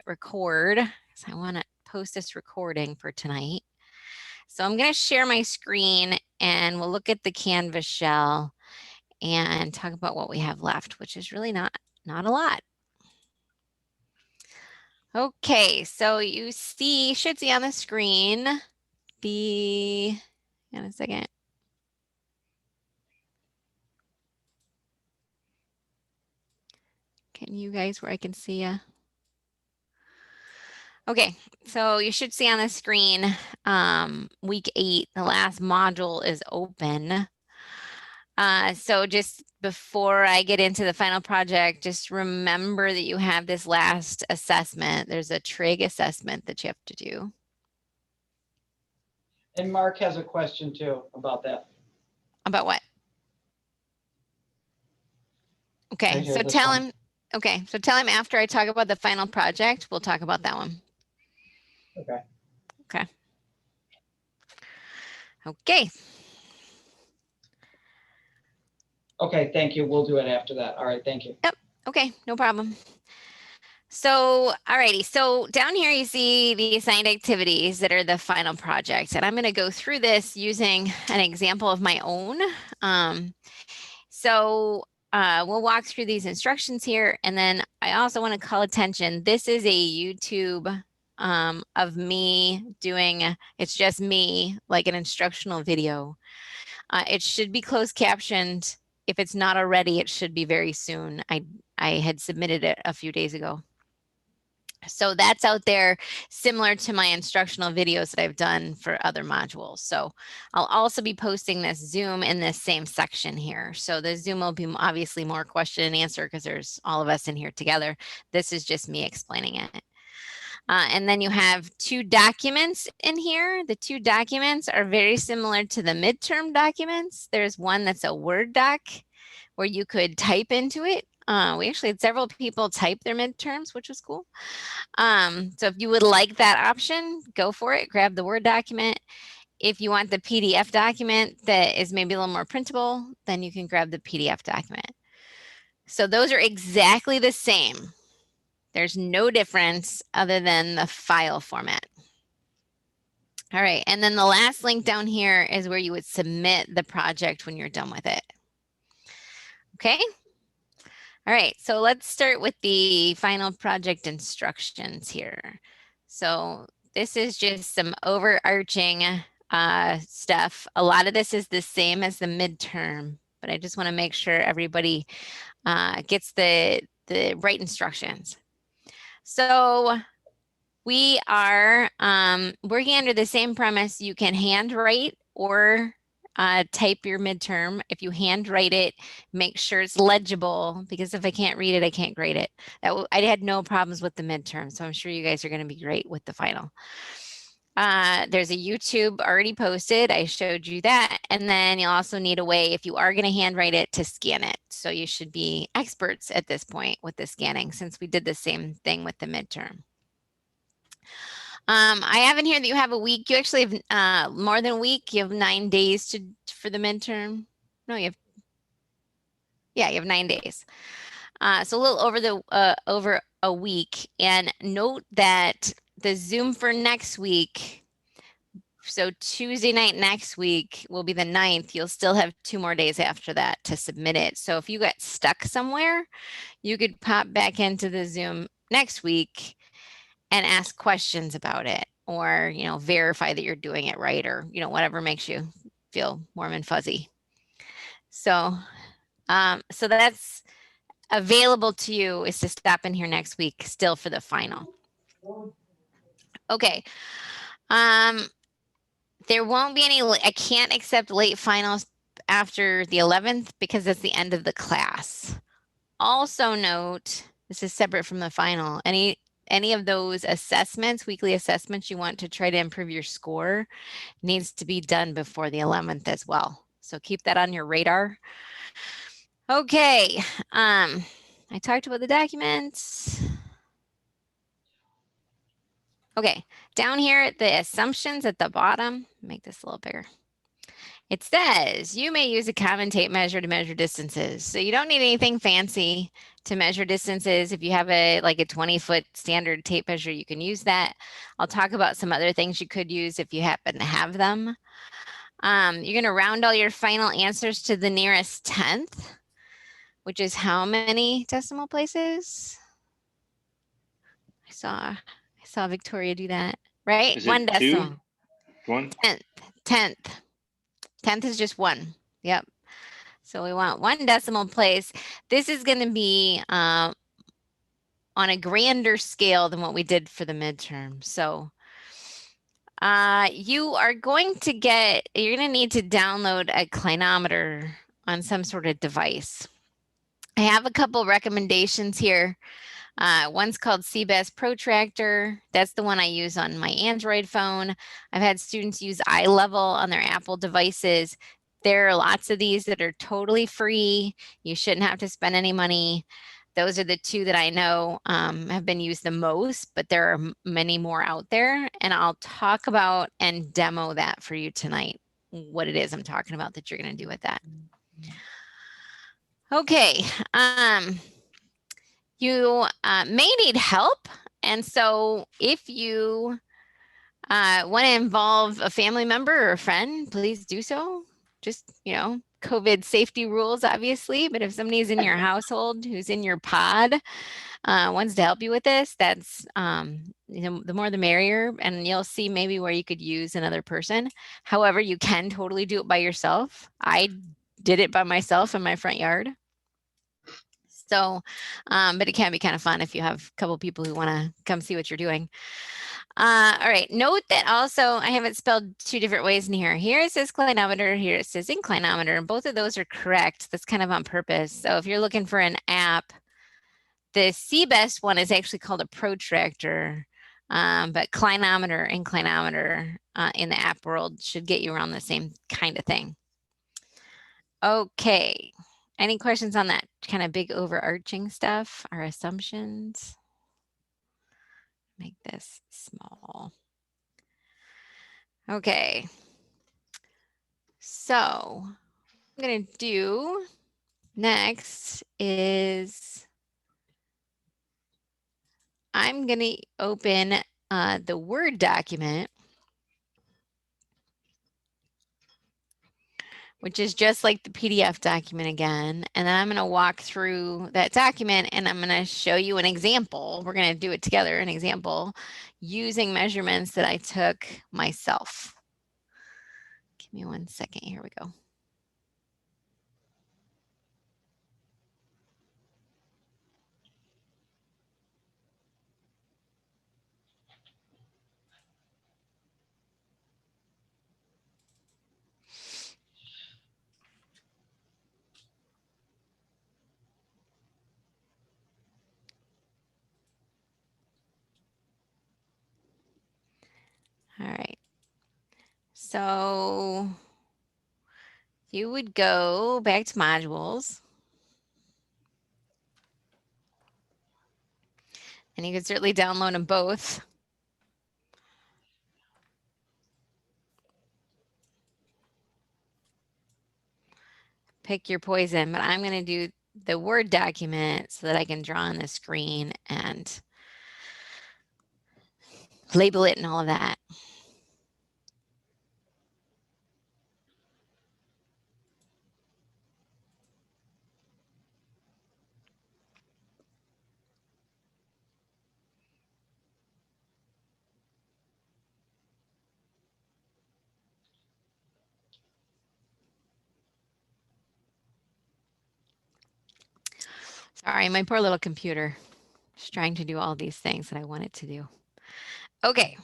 record, because I want to post this recording for tonight. So I'm going to share my screen and we'll look at the Canvas shell and talk about what we have left, which is really not a lot. Okay, so you should see on the screen hang on a second. Can you guys, where I can see you? Okay, so you should see on the screen, week 8, the last module is open. So just before I get into the final project, just remember that you have this last assessment. There's a trig assessment that you have to do. And Mark has a question too about that. About what? Okay, Right here, so this tell one. him. Okay, so tell him after I talk about the final project, we'll talk about that one. Okay. Okay. Okay. Okay, thank you. We'll do it after that. All right, thank you. Yep. Okay, no problem. So, alrighty, so down here you see the assigned activities that are the final project, and I'm going to go through this using an example of my own. We'll walk through these instructions here, and then I also want to call attention. This is a YouTube of me doing, it's just me, like an instructional video. It should be closed captioned. If it's not already, it should be very soon. I had submitted it a few days ago. So that's out there, similar to my instructional videos that I've done for other modules. So I'll also be posting this Zoom in this same section here. So the Zoom will be obviously more question and answer because there's all of us in here together. This is just me explaining it. And then you have 2 documents in here. The 2 documents are very similar to the midterm documents. There's one that's a Word doc where you could type into it. We actually had several people type their midterms, which was cool. So if you would like that option, go for it. Grab the Word document. If you want the PDF document that is maybe a little more printable, then you can grab the PDF document. So those are exactly the same. There's no difference other than the file format. All right, and then the last link down here is where you would submit the project when you're done with it. Okay? All right, so let's start with the final project instructions here. So this is just some overarching stuff. A lot of this is the same as the midterm, but I just want to make sure everybody gets the right instructions. So we are working under the same premise. You can handwrite or type your midterm. If you handwrite it, make sure it's legible, because if I can't read it, I can't grade it. I had no problems with the midterm, so I'm sure you guys are going to be great with the final. There's a YouTube already posted. I showed you that. And then you'll also need a way, if you are going to handwrite it, to scan it. So you should be experts at this point with the scanning, since we did the same thing with the midterm. I have in here that you have a week. You actually have more than a week. You have 9 days for the midterm. No, you have 9 days. So a little over a week. And note that the Zoom for next week, so Tuesday night next week will be the 9th. You'll still have 2 more days after that to submit it. So if you got stuck somewhere, you could pop back into the Zoom next week and ask questions about it, or, verify that you're doing it right, or, whatever makes you feel warm and fuzzy. So, so that's available to you, is to stop in here next week still for the final. Okay. There won't be any, I can't accept late finals after the 11th because that's the end of the class. Also note, this is separate from the final, any of those assessments, weekly assessments you want to try to improve your score, needs to be done before the 11th as well. So keep that on your radar. Okay, I talked about the documents. Okay, down here, the assumptions at the bottom, make this a little bigger. It says you may use a common tape measure to measure distances. So you don't need anything fancy to measure distances. If you have a like a 20-foot standard tape measure, you can use that. I'll talk about some other things you could use if you happen to have them. You're going to round all your final answers to the nearest tenth, which is how many decimal places? I saw Victoria do that, right? Is One it two? decimal. One? Tenth. Tenth is just one. Yep. So we want one decimal place. This is going to be on a grander scale than what we did for the midterm. So you are going to you're going to need to download a clinometer on some sort of device. I have a couple recommendations here. One's called CBS Protractor. That's the one I use on my Android phone. I've had students use iLevel on their Apple devices. There are lots of these that are totally free. You shouldn't have to spend any money. Those are the two that I know have been used the most, but there are many more out there. And I'll talk about and demo that for you tonight, what it is I'm talking about that you're going to do with that. Okay. You may need help. And so if you want to involve a family member or a friend, please do so. Just, COVID safety rules, obviously, but if somebody's in your household who's in your pod wants to help you with this, that's, the more the merrier, and you'll see maybe where you could use another person. However, you can totally do it by yourself. I did it by myself in my front yard. So, but it can be kind of fun if you have a couple people who want to come see what you're doing. All right, note that also I have it spelled two different ways in here. Here it says clinometer, here it says inclinometer, and both of those are correct. That's kind of on purpose. So if you're looking for an app, the CBest one is actually called a protractor, but clinometer and inclinometer in the app world should get you around the same kind of thing. Okay. Any questions on that kind of big overarching stuff, our assumptions? Make this small. Okay. So what I'm going to do next is I'm going to open the Word document, which is just like the PDF document again. And then I'm going to walk through that document and I'm going to show you an example. We're going to do it together, an example, using measurements that I took myself. Give me 1 second. Here we go. All right. So you would go back to modules. And you can certainly download them both. Pick your poison, but I'm going to do the Word document so that I can draw on the screen and label it and all of that. Sorry, my poor little computer. Just trying to do all these things that I want it to do. Okay.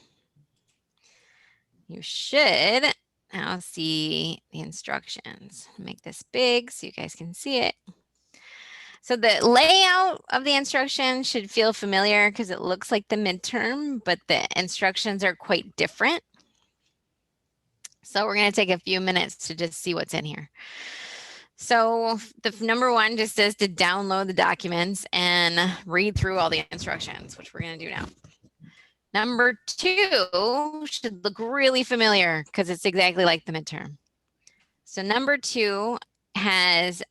You should now see the instructions. Make this big so you guys can see it. So the layout of the instructions should feel familiar because it looks like the midterm, but the instructions are quite different. So we're going to take a few minutes to just see what's in here. So the number one just says to download the documents and read through all the instructions, which we're going to do now. Number two should look really familiar because it's exactly like the midterm. So number 2 has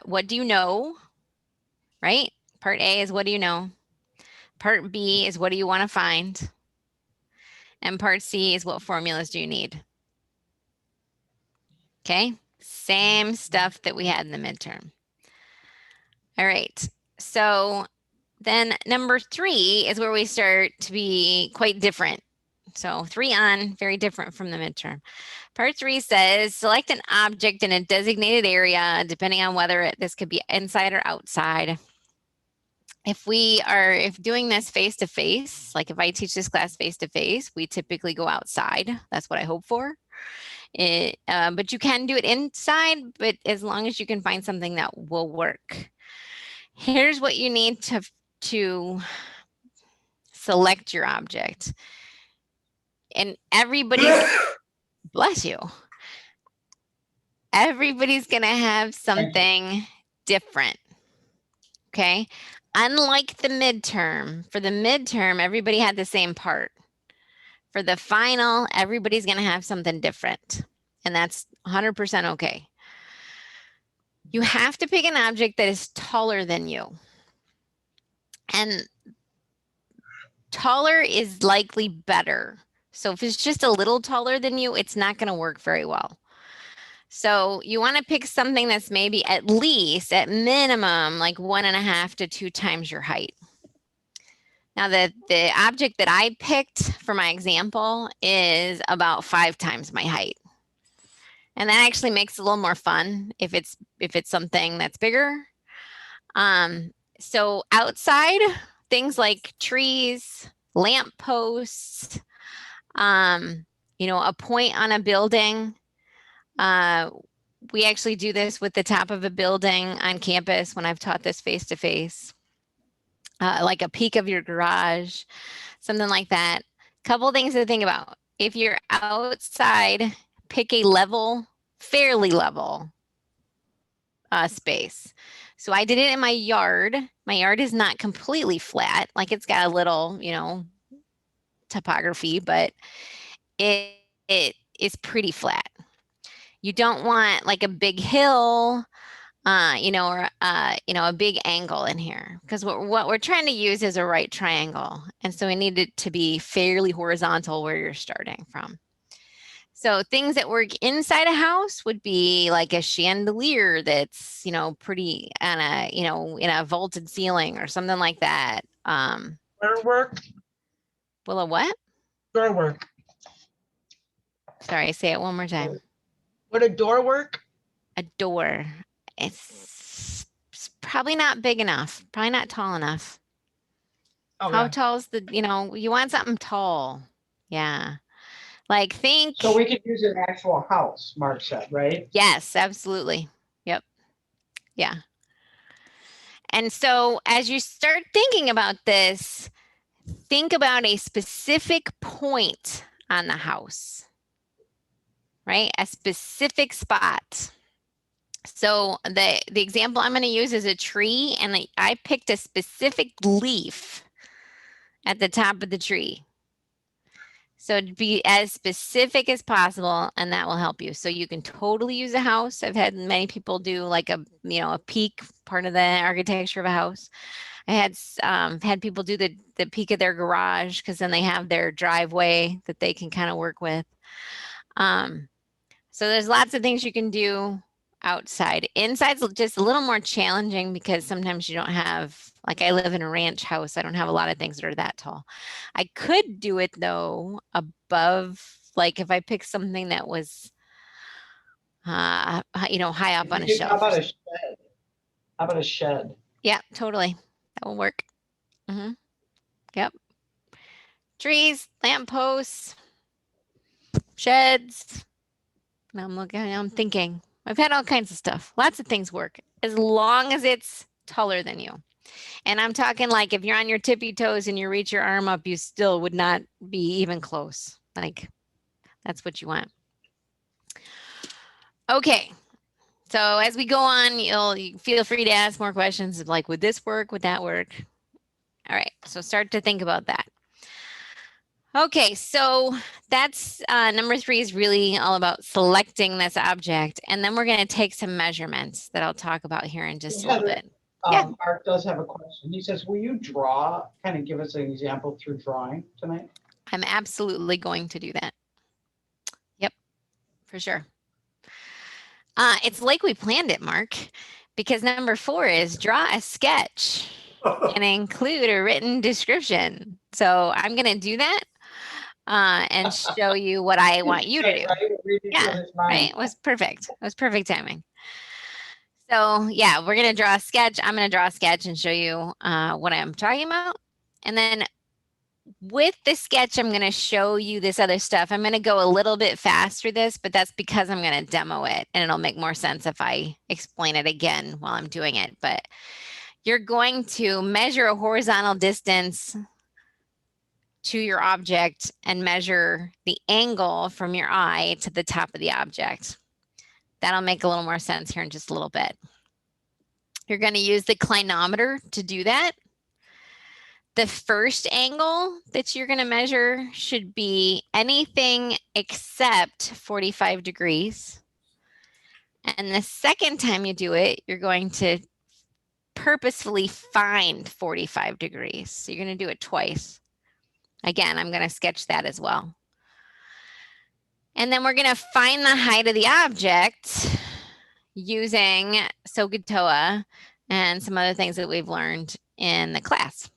what do you know, right? Part A is what do you know? Part B is what do you want to find? And part C is what formulas do you need? Okay, same stuff that we had in the midterm. All right, so then number 3 is where we start to be quite different. So 3 on, very different from the midterm. Part 3 says select an object in a designated area, depending on whether this could be inside or outside. If doing this face to face, like if I teach this class face to face, we typically go outside. That's what I hope for. But you can do it inside, but as long as you can find something that will work. Here's what you need to select your object. And everybody's, bless you. Everybody's gonna have something different, okay? Unlike the midterm, for the midterm, everybody had the same part. For the final, everybody's gonna have something different, and that's 100% okay. You have to pick an object that is taller than you. And taller is likely better. So if it's just a little taller than you, it's not gonna work very well. So you want to pick something that's maybe at least, at minimum, like 1.5 to 2 times your height. Now the object that I picked for my example is about 5 times my height. And that actually makes it a little more fun if it's something that's bigger. So outside, things like trees, lamp posts, a point on a building. We actually do this with the top of a building on campus when I've taught this face to face, like a peak of your garage, something like that. Couple things to think about. If you're outside, pick a level, fairly level space. So I did it in my yard. My yard is not completely flat, like it's got a little, topography, but it is pretty flat. You don't want like a big hill, or a big angle in here, because what we're trying to use is a right triangle, and so we need it to be fairly horizontal where you're starting from. So things that work inside a house would be like a chandelier that's pretty on a in a vaulted ceiling or something like that. Door work. Well, a what? Door work. Sorry, say it one more time. Would a door work? A door. It's probably not big enough. Probably not tall enough. Oh, How yeah. tall is you want something tall. Yeah. Like think. So we could use an actual house, Mark said, right? Yes, absolutely. Yep. Yeah. And so as you start thinking about this, think about a specific point on the house, right? A specific spot. So the example I'm going to use is a tree, and I picked a specific leaf at the top of the tree. So to be as specific as possible, and that will help you. So you can totally use a house. I've had many people do like a peak part of the architecture of a house. I had people do the peak of their garage, because then they have their driveway that they can kind of work with. So there's lots of things you can do outside. Inside's just a little more challenging because sometimes you don't have, like I live in a ranch house, I don't have a lot of things that are that tall. I could do it though above, like if I pick something that was, high up on a shelf. How about a shed? How about a shed? Yeah, totally. That will work. Yep. Trees, lampposts, sheds. Now I'm thinking. I've had all kinds of stuff. Lots of things work as long as it's taller than you. And I'm talking like if you're on your tippy toes and you reach your arm up, you still would not be even close. Like that's what you want. Okay. So as we go on, you feel free to ask more questions of like, would this work? Would that work? All right. So start to think about that. Okay, so that's number 3 is really all about selecting this object. And then we're going to take some measurements that I'll talk about here in just a little bit. Yeah. Art does have a question. He says, will you draw, kind of give us an example through drawing tonight? I'm absolutely going to do that. Yep, for sure. It's like we planned it, Mark, because number 4 is draw a sketch and include a written description. So I'm going to do that and show you what I want you to do. Right? Yeah, right. It was perfect. It was perfect timing. So yeah, we're going to draw a sketch. I'm going to draw a sketch and show you what I'm talking about. And then with the sketch, I'm going to show you this other stuff. I'm going to go a little bit fast through this, but that's because I'm going to demo it and it'll make more sense if I explain it again while I'm doing it. But you're going to measure a horizontal distance to your object and measure the angle from your eye to the top of the object. That'll make a little more sense here in just a little bit. You're going to use the clinometer to do that. The first angle that you're going to measure should be anything except 45 degrees. And the second time you do it, you're going to purposefully find 45 degrees. So you're going to do it twice. Again, I'm going to sketch that as well. And then we're going to find the height of the object using SOHCAHTOA and some other things that we've learned in the class.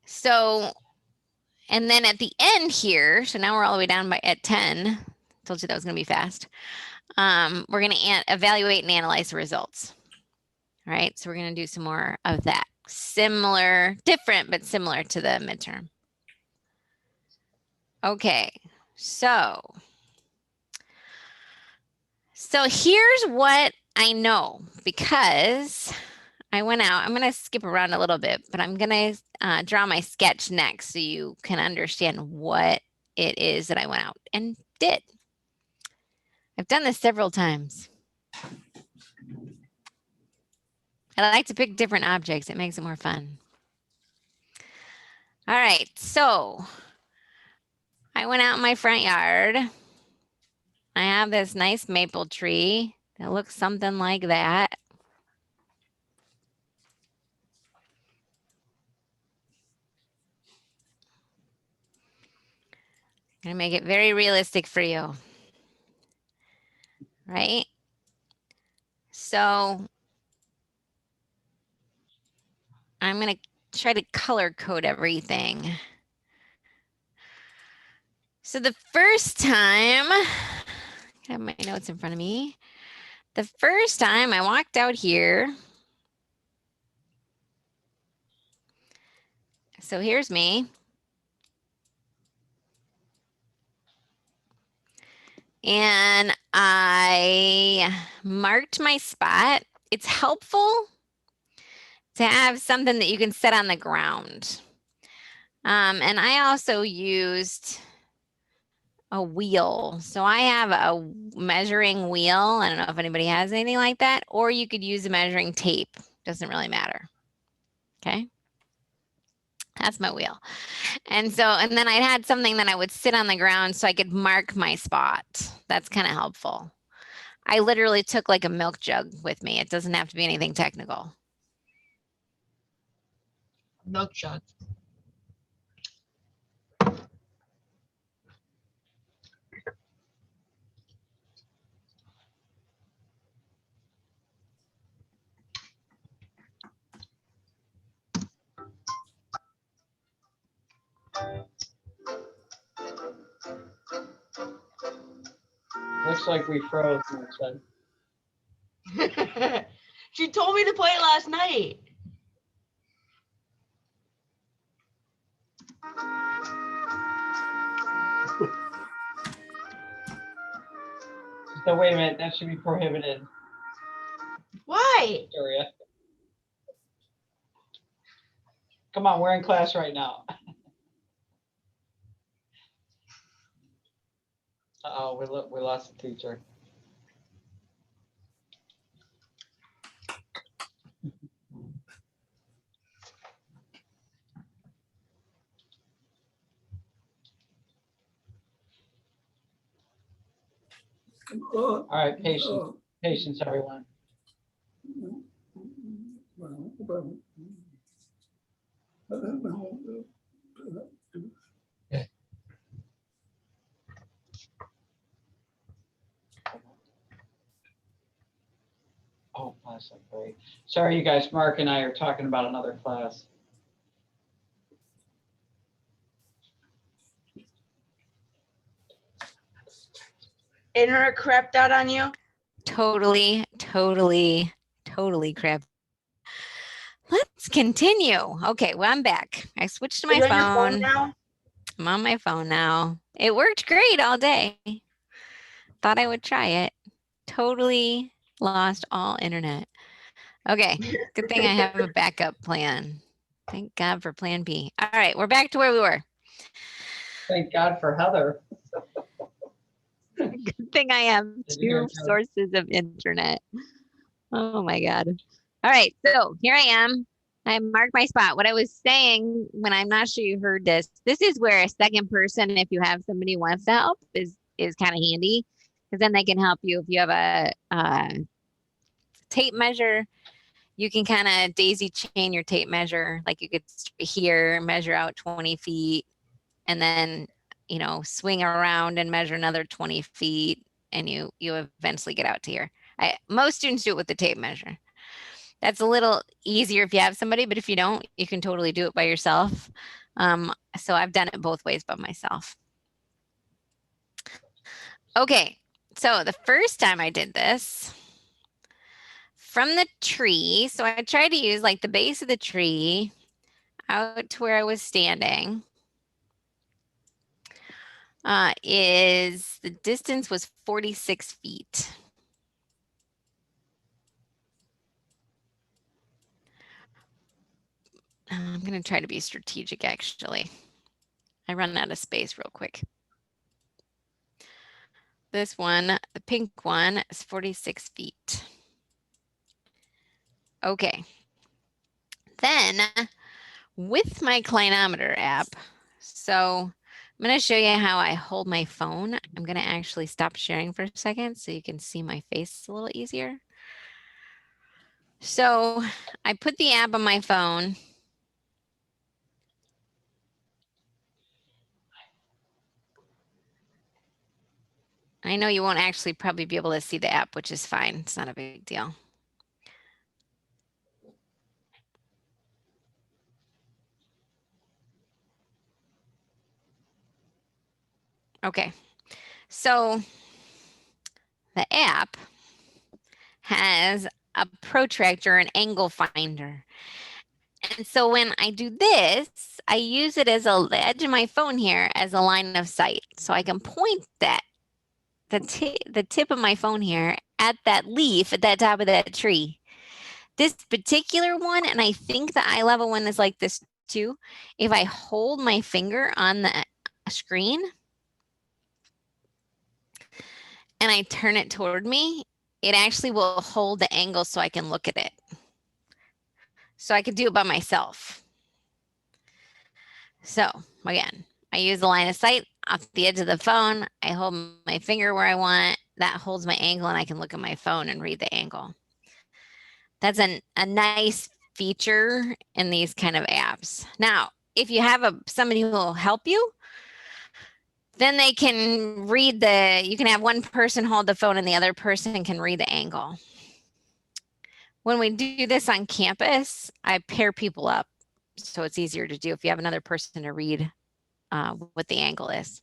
So, and then at the end here, so now we're all the way down at 10. Told you that was going to be fast. We're going to evaluate and analyze the results. All right, so we're going to do some more of that. Similar, different, but similar to the midterm. Okay, so here's what I know, because I went out. I'm going to skip around a little bit, but I'm going to draw my sketch next so you can understand what it is that I went out and did. I've done this several times. I like to pick different objects. It makes it more fun. All right, so I went out in my front yard. I have this nice maple tree that looks something like that. I'm gonna make it very realistic for you, right? So I'm gonna try to color code everything. So the first time, I have my notes in front of me. The first time I walked out here, so here's me. And I marked my spot. It's helpful to have something that you can set on the ground. And I also used a wheel. So I have a measuring wheel. I don't know if anybody has anything like that, or you could use a measuring tape. Doesn't really matter. Okay. That's my wheel. And then I had something that I would sit on the ground so I could mark my spot. That's kind of helpful. I literally took like a milk jug with me. It doesn't have to be anything technical. Milk jug. Looks like we froze. She told me to play it last night. So wait a minute, that should be prohibited. Why? Victoria. Come on, we're in class right now. Uh-oh, we lost the teacher. All right, patience, everyone. Oh, class, great. Sorry, you guys, Mark and I are talking about another class. Internet crapped out on you? Totally crap. Let's continue. Okay, well, I'm back. I switched to Are my you on your phone phone. now? I'm on my phone now. It worked great all day. Thought I would try it. Totally lost all internet. Okay, good thing I have a backup plan. Thank God for plan B. All right, we're back to where we were. Thank God for Heather. Good thing I have two sources of internet. Oh my God. All right, so here I am. I marked my spot. What I was saying when I'm not sure you heard this, this is where a second person, if you have somebody who wants to help, is kind of handy because then they can help you if you have a tape measure. You can kind of daisy chain your tape measure. Like you could here measure out 20 feet and then, you know, swing around and measure another 20 feet and you eventually get out to here. Most students do it with the tape measure. That's a little easier if you have somebody, but if you don't, you can totally do it by yourself. So I've done it both ways by myself. Okay, so the first time I did this, from the tree, so I tried to use like the base of the tree out to where I was standing, is the distance was 46 feet. I'm going to try to be strategic, actually. I run out of space real quick. This one, the pink one, is 46 feet. Okay. Then with my Clinometer app, so I'm going to show you how I hold my phone. I'm going to actually stop sharing for a second so you can see my face a little easier. So I put the app on my phone. I know you won't actually probably be able to see the app, which is fine. It's not a big deal. Okay, so the app has a protractor, an angle finder. And so when I do this, I use it as the edge of my phone here as a line of sight. So I can point the tip of my phone here at that leaf at that top of that tree. This particular one, and I think the eye level one is like this too. If I hold my finger on the screen and I turn it toward me, it actually will hold the angle so I can look at it. So I could do it by myself. So again, I use the line of sight off the edge of the phone. I hold my finger where I want. That holds my angle and I can look at my phone and read the angle. That's a nice feature in these kind of apps. Now, if you have somebody who will help you, then they can read you can have one person hold the phone and the other person can read the angle. When we do this on campus, I pair people up. So it's easier to do if you have another person to read what the angle is.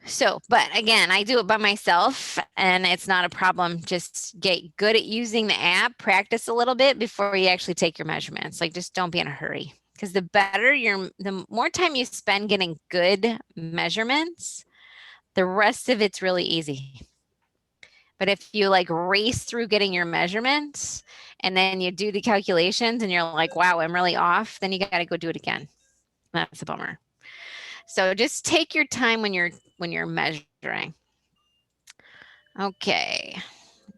So, but again, I do it by myself and it's not a problem. Just get good at using the app, practice a little bit before you actually take your measurements. Like just don't be in a hurry because the more time you spend getting good measurements, the rest of it's really easy. But if you like race through getting your measurements and then you do the calculations and you're like, wow, I'm really off, then you got to go do it again. That's a bummer. So just take your time when you're measuring. Okay,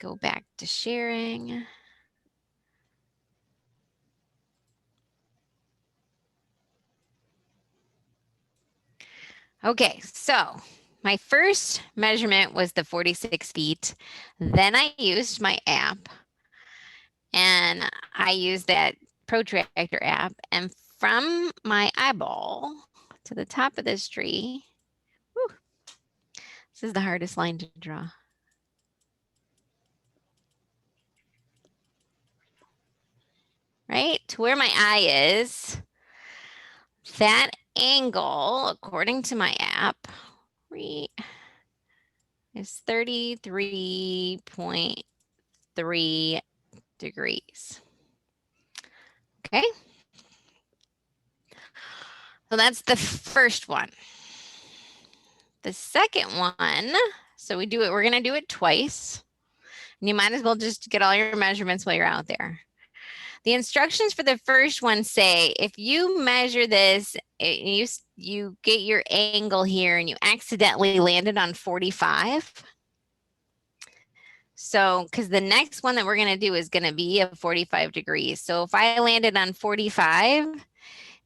go back to sharing. Okay, so my first measurement was the 46 feet. Then I used my app, and I used that Protractor app, and from my eyeball to the top of this tree, whew, this is the hardest line to draw. Right to where my eye is, that angle, according to my app, is 33.3 degrees. Okay. So that's the first one. The second one, so we're going to do it twice. And you might as well just get all your measurements while you're out there. The instructions for the first one say, if you measure this, you get your angle here and you accidentally landed on 45. So, because the next one that we're going to do is going to be a 45 degrees. So if I landed on 45,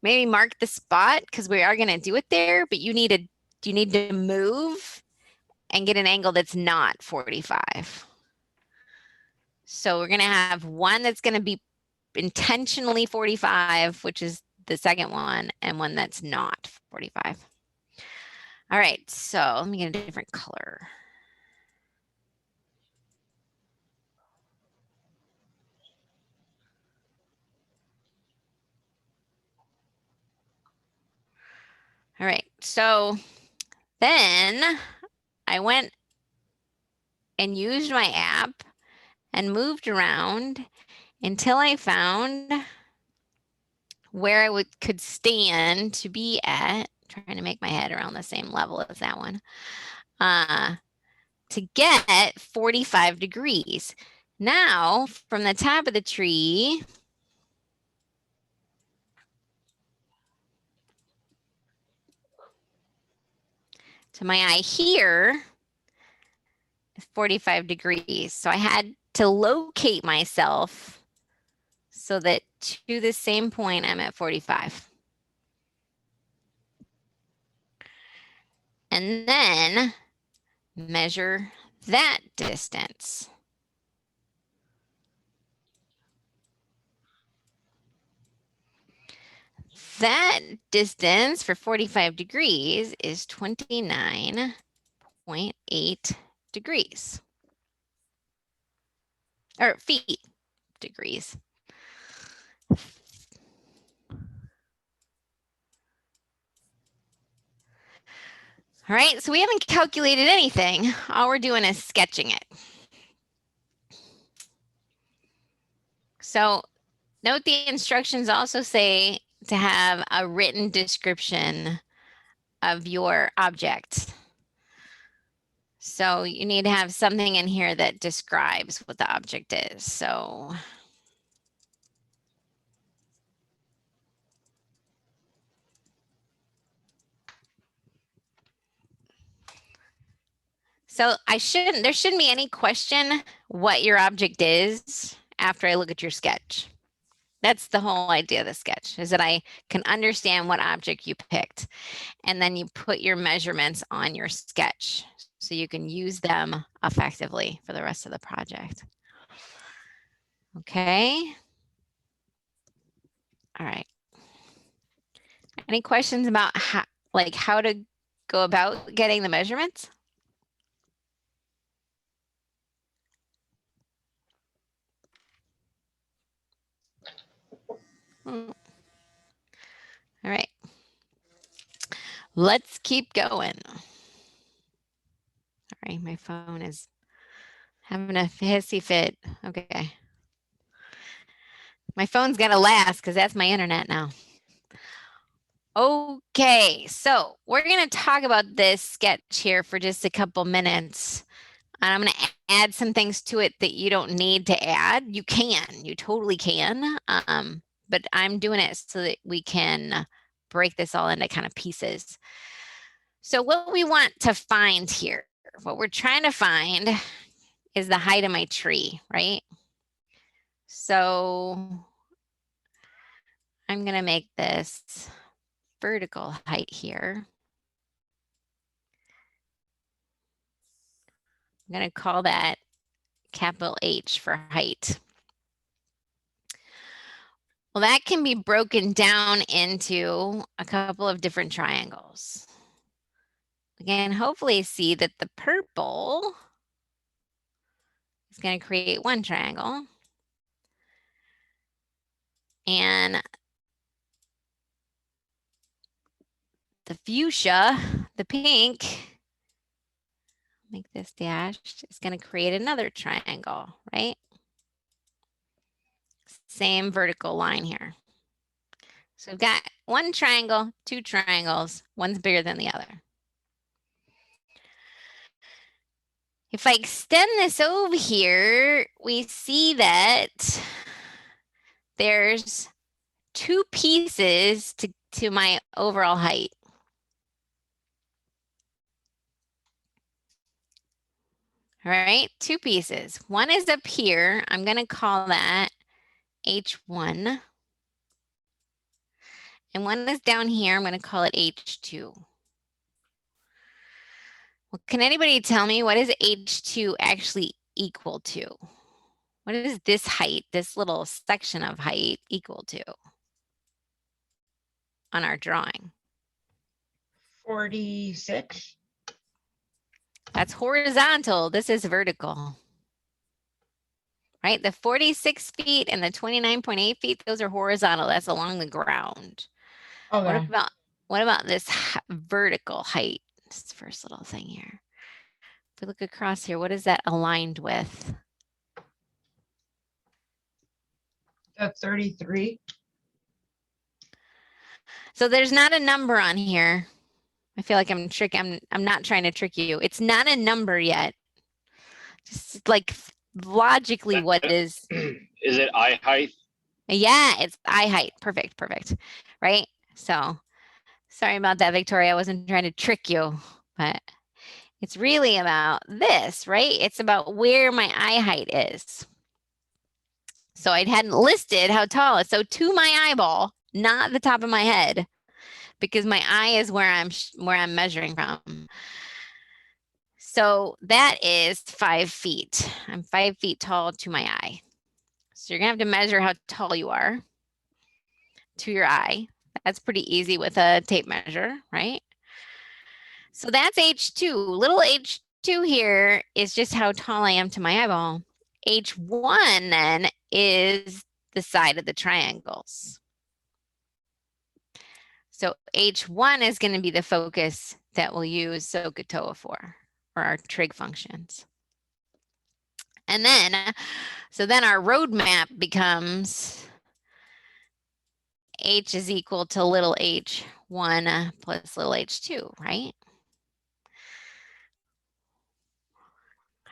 maybe mark the spot because we are going to do it there, but you need to move and get an angle that's not 45. So we're going to have one that's going to be intentionally 45, which is the second one, and one that's not 45. All right, so let me get a different color. All right, so then I went and used my app and moved around until I found where I could stand to be at, trying to make my head around the same level as that one, to get 45 degrees. Now, from the top of the tree to my eye here is 45 degrees. So I had to locate myself so that to the same point, I'm at 45. And then measure that distance. That distance for 45 degrees is 29.8 degrees. Or feet, degrees. All right, so we haven't calculated anything. All we're doing is sketching it. So note the instructions also say to have a written description of your object. So you need to have something in here that describes what the object is. So there shouldn't be any question what your object is after I look at your sketch. That's the whole idea of the sketch, is that I can understand what object you picked. And then you put your measurements on your sketch so you can use them effectively for the rest of the project. Okay. All right. Any questions about how to go about getting the measurements? All right. Let's keep going. All right, my phone is having a hissy fit. Okay. My phone's got to last because that's my internet now. Okay, so we're going to talk about this sketch here for just a couple minutes. And I'm going to add some things to it that you don't need to add. You totally can. But I'm doing it so that we can break this all into kind of pieces. So what we want to find here, what we're trying to find is the height of my tree, right? So I'm going to make this vertical height here. I'm going to call that capital H for height. Well, that can be broken down into a couple of different triangles. We can hopefully see that the purple is going to create one triangle. And the fuchsia, the pink, make this dashed, is going to create another triangle, right? Same vertical line here. So we've got one triangle, two triangles, one's bigger than the other. If I extend this over here, we see that there's two pieces to my overall height. All right, two pieces. One is up here. I'm going to call that H1. And one is down here. I'm going to call it H2. Well, can anybody tell me what is H2 actually equal to? What is this height, this little section of height equal to on our drawing? 46. That's horizontal. This is vertical. Right? The 46 feet and the 29.8 feet, those are horizontal. That's along the ground. Okay. What about this vertical height? This first little thing here. If we look across here, what is that aligned with? That's 33. So there's not a number on here. I feel like I'm not trying to trick you. It's not a number yet. Just like logically, what is? Is it eye height? Yeah, it's eye height. Perfect, perfect. Right? So sorry about that, Victoria. I wasn't trying to trick you, but it's really about this, right? It's about where my eye height is. So I hadn't listed how tall it is. So to my eyeball, not the top of my head, because my eye is where I'm measuring from. So that is 5 feet. I'm 5 feet tall to my eye. So you're gonna have to measure how tall you are to your eye. That's pretty easy with a tape measure, right? So that's H2. Little H2 here is just how tall I am to my eyeball. H1 then is the side of the triangles. So H1 is going to be the focus that we'll use SOHCAHTOA for our trig functions. And then, so then our roadmap becomes H is equal to little h1 plus little h2, right?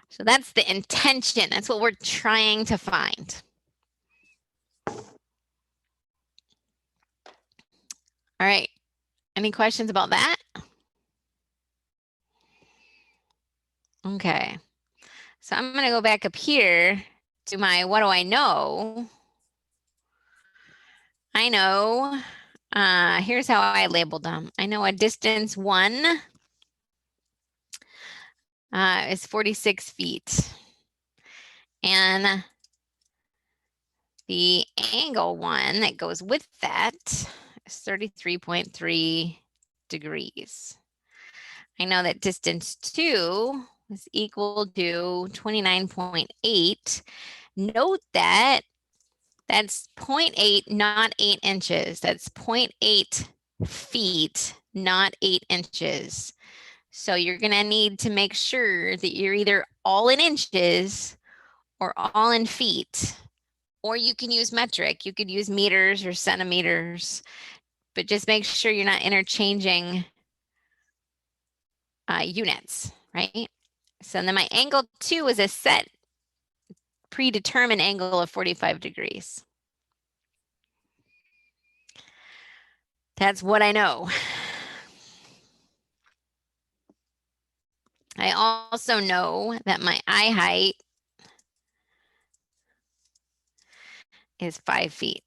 So that's the intention. That's what we're trying to find. All right. Any questions about that? Okay. So I'm going to go back up here to my what do I know? I know, here's how I labeled them. I know a distance 1 is 46 feet. And the angle 1 that goes with that is 33.3 degrees. I know that distance 2 is equal to 29.8. Note that that's 0.8, not 8 inches. That's 0.8 feet, not 8 inches. So you're going to need to make sure that you're either all in inches or all in feet. Or you can use metric. You could use meters or centimeters, but just make sure you're not interchanging units, right? So then my angle 2 is a set predetermined angle of 45 degrees. That's what I know. I also know that my eye height is 5 feet.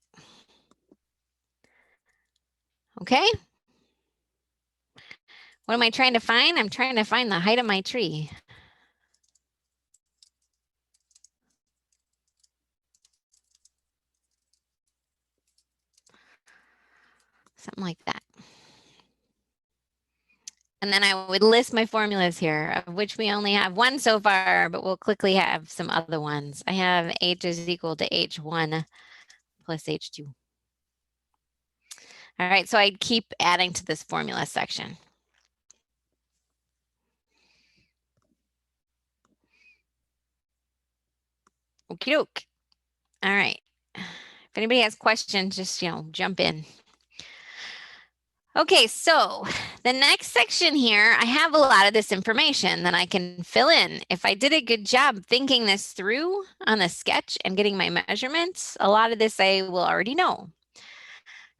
Okay? What am I trying to find? I'm trying to find the height of my tree. Something like that. And then I would list my formulas here, of which we only have one so far, but we'll quickly have some other ones. I have H is equal to H1 plus H2. All right, so I'd keep adding to this formula section. Okie doke. All right. If anybody has questions, just, jump in. Okay, so the next section here, I have a lot of this information that I can fill in. If I did a good job thinking this through on the sketch and getting my measurements, a lot of this I will already know.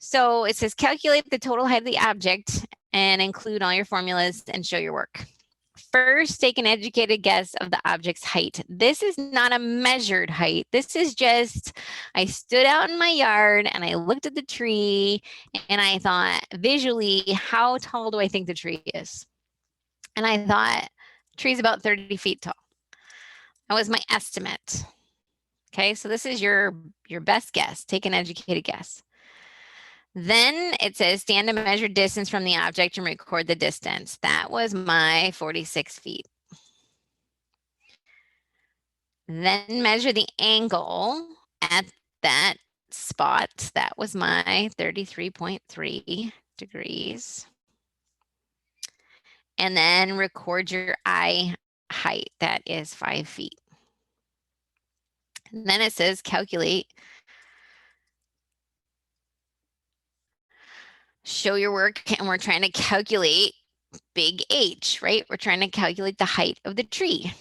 So it says calculate the total height of the object and include all your formulas and show your work. First, take an educated guess of the object's height. This is not a measured height. This is just, I stood out in my yard and I looked at the tree and I thought visually, how tall do I think the tree is? And I thought, tree's about 30 feet tall. That was my estimate. Okay, so this is your best guess. Take an educated guess. Then it says stand a measured distance from the object and record the distance. That was my 46 feet. Then measure the angle at that spot. That was my 33.3 degrees. And then record your eye height. That is 5 feet. And then it says calculate. Show your work, and we're trying to calculate big H, right? We're trying to calculate the height of the tree.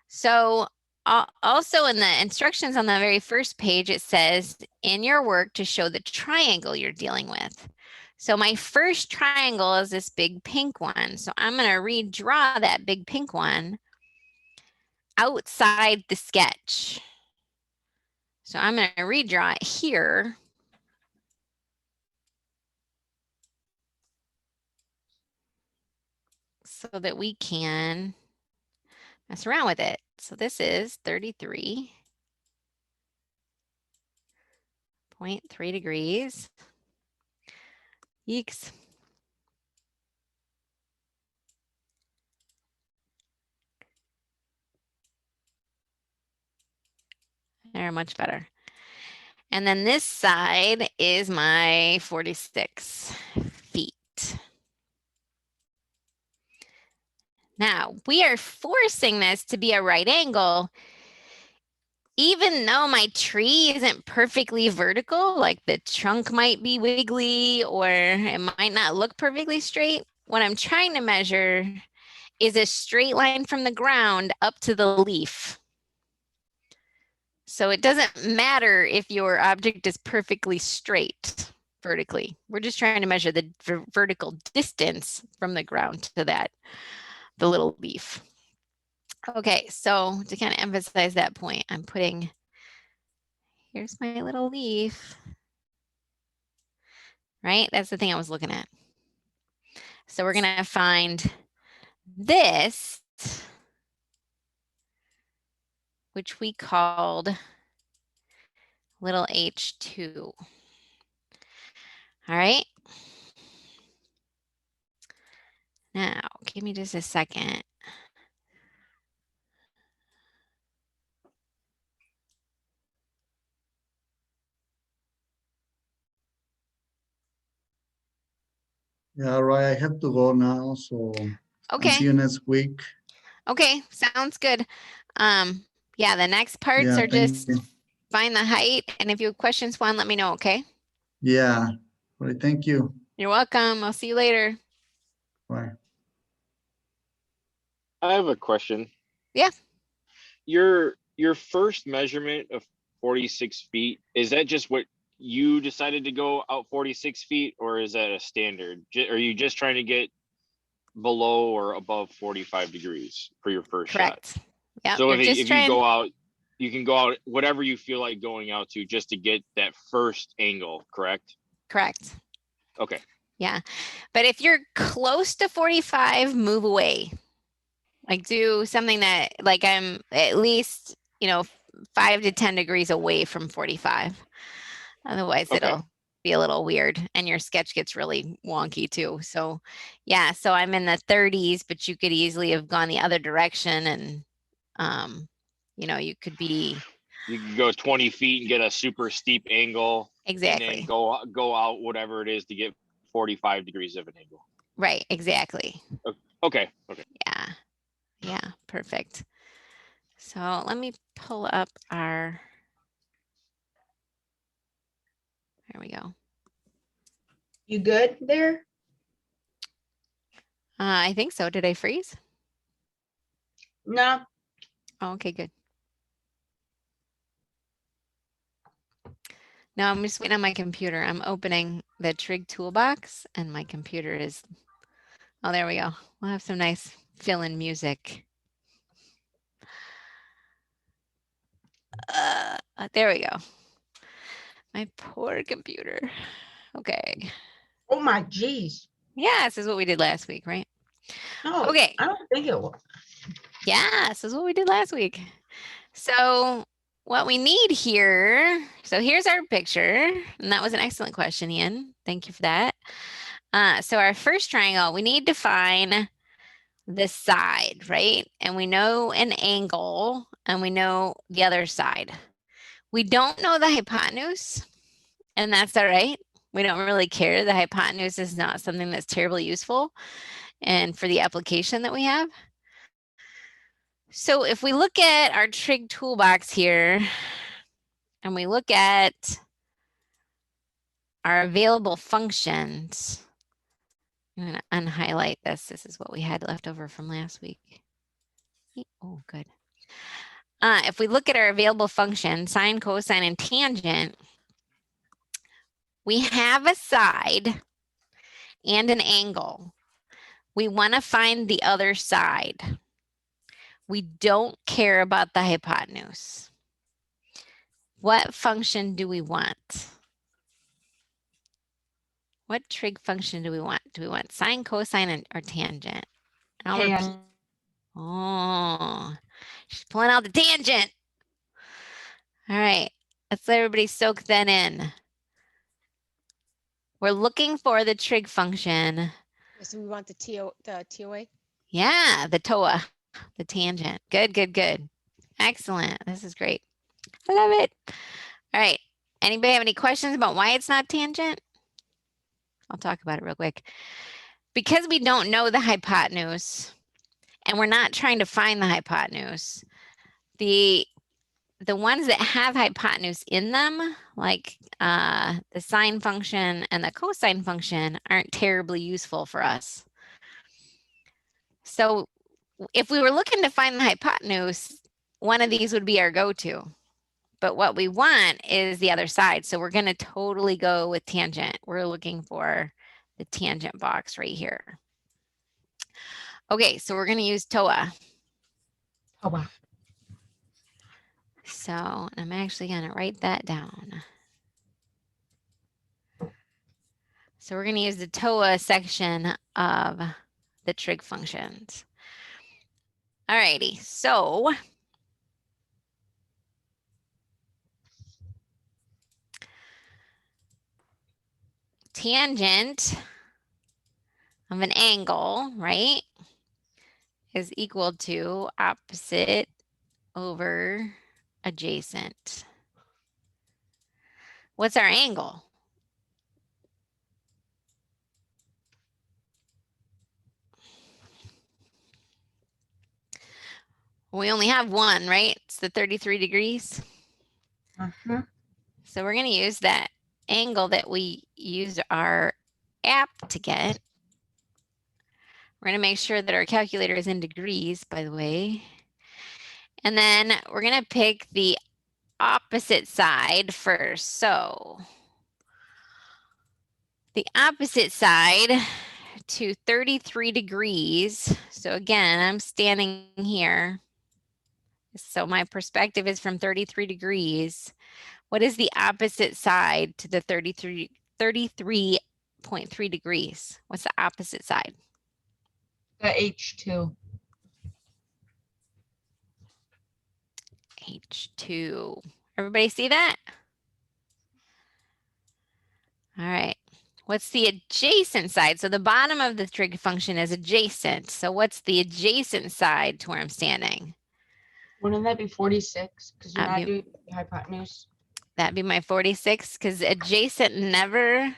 So also in the instructions on the very first page, it says in your work to show the triangle you're dealing with. So my first triangle is this big pink one. So I'm going to redraw that big pink one outside the sketch. So I'm going to redraw it here. So that we can mess around with it. So this is 33.3 degrees. Yeeks. They're much better. And then this side is my 46 feet. Now, we are forcing this to be a right angle, even though my tree isn't perfectly vertical, like the trunk might be wiggly or it might not look perfectly straight. What I'm trying to measure is a straight line from the ground up to the leaf. So it doesn't matter if your object is perfectly straight vertically. We're just trying to measure the vertical distance from the ground to the little leaf. Okay, so to kind of emphasize that point, I'm putting, here's my little leaf, right? That's the thing I was looking at. So we're gonna find this, which we called little h2. All right. Now, give me just a second. Yeah, right. I have to go now, so I'll see Okay, you next week. okay, sounds good. Yeah, the next parts Yeah, are thank just you. find the height, and if you have questions, Juan, let me know, okay? Yeah, all right. Thank you. You're welcome. I'll see you later. Bye. I have a question. Yeah. Your first measurement of 46 feet, is that just what you decided to go out 46 feet, or is that a standard? Are you just trying to get below or above 45 degrees for your first shot? Correct. Yeah. So You're just if trying. you go out, you can go out whatever you feel like going out to just to get that first angle, correct? Correct. Okay. Yeah. But if you're close to 45, move away. Like do something that like I'm at least, 5 to 10 degrees away from 45. Otherwise Okay. it'll be a little weird and your sketch gets really wonky too. So yeah, so I'm in the 30s, but you could easily have gone the other direction and, you know, you could be You can go 20 feet and get a super steep angle and exactly then go out whatever it is to get 45 degrees of an angle. right. Exactly. Okay. Yeah. Yeah. Perfect. So let me pull up our, there we go. You good there? I think so. Did I freeze? No. Oh, okay, good. No, I'm just waiting on my computer. I'm opening the Trig toolbox and my computer is, oh, there we go. We'll have some nice fill-in music. There we go. My poor computer. Okay. Oh my geez. Yeah, this is what we did last week, right? No. Okay. I don't think it was. Yeah, this is what we did last week. So what we need here, so here's our picture, and that was an excellent question, Ian. Thank you for that. So our first triangle, we need to find the side, right? And we know an angle, and we know the other side. We don't know the hypotenuse, and that's all right. We don't really care. The hypotenuse is not something that's terribly useful and for the application that we have. So if we look at our trig toolbox here and we look at our available functions, I'm going to unhighlight this. This is what we had left over from last week. Oh, good. If we look at our available functions, sine, cosine, and tangent, we have a side and an angle. We want to find the other side. We don't care about the hypotenuse. What function do we want? What trig function do we want? Do we want sine, cosine, or tangent? And I'll repeat. Oh, she's pulling out the tangent. All right, let's let everybody soak that in. We're looking for the trig function. So we want the TOA? Yeah, the TOA, the tangent. Good, good, good. Excellent. This is great. I love it. All right. Anybody have any questions about why it's not tangent? I'll talk about it real quick. Because we don't know the hypotenuse and we're not trying to find the hypotenuse, the ones that have hypotenuse in them, like the sine function and the cosine function, aren't terribly useful for us. So if we were looking to find the hypotenuse, one of these would be our go-to. But what we want is the other side. So we're going to totally go with tangent. We're looking for the tangent box right here. Okay, so we're going to use TOA. Oh wow. So I'm actually going to write that down. So we're going to use the TOA section of the trig functions. All righty, so tangent of an angle, right, is equal to opposite over adjacent. What's our angle? We only have one, right? It's the 33 degrees. Uh-huh. So we're going to use that angle that we use our app to get. We're going to make sure that our calculator is in degrees, by the way. And then we're going to pick the opposite side first. So the opposite side to 33 degrees. So again, I'm standing here. So my perspective is from 33 degrees. What is the opposite side to the 33.3 degrees? What's the opposite side? The H2. H2. Everybody see that? What's the adjacent side? So the bottom of the trig function is adjacent. So what's the adjacent side to where I'm standing? Wouldn't that be 46? Because you're That'd not be- doing the hypotenuse. That'd be my 46, because adjacent never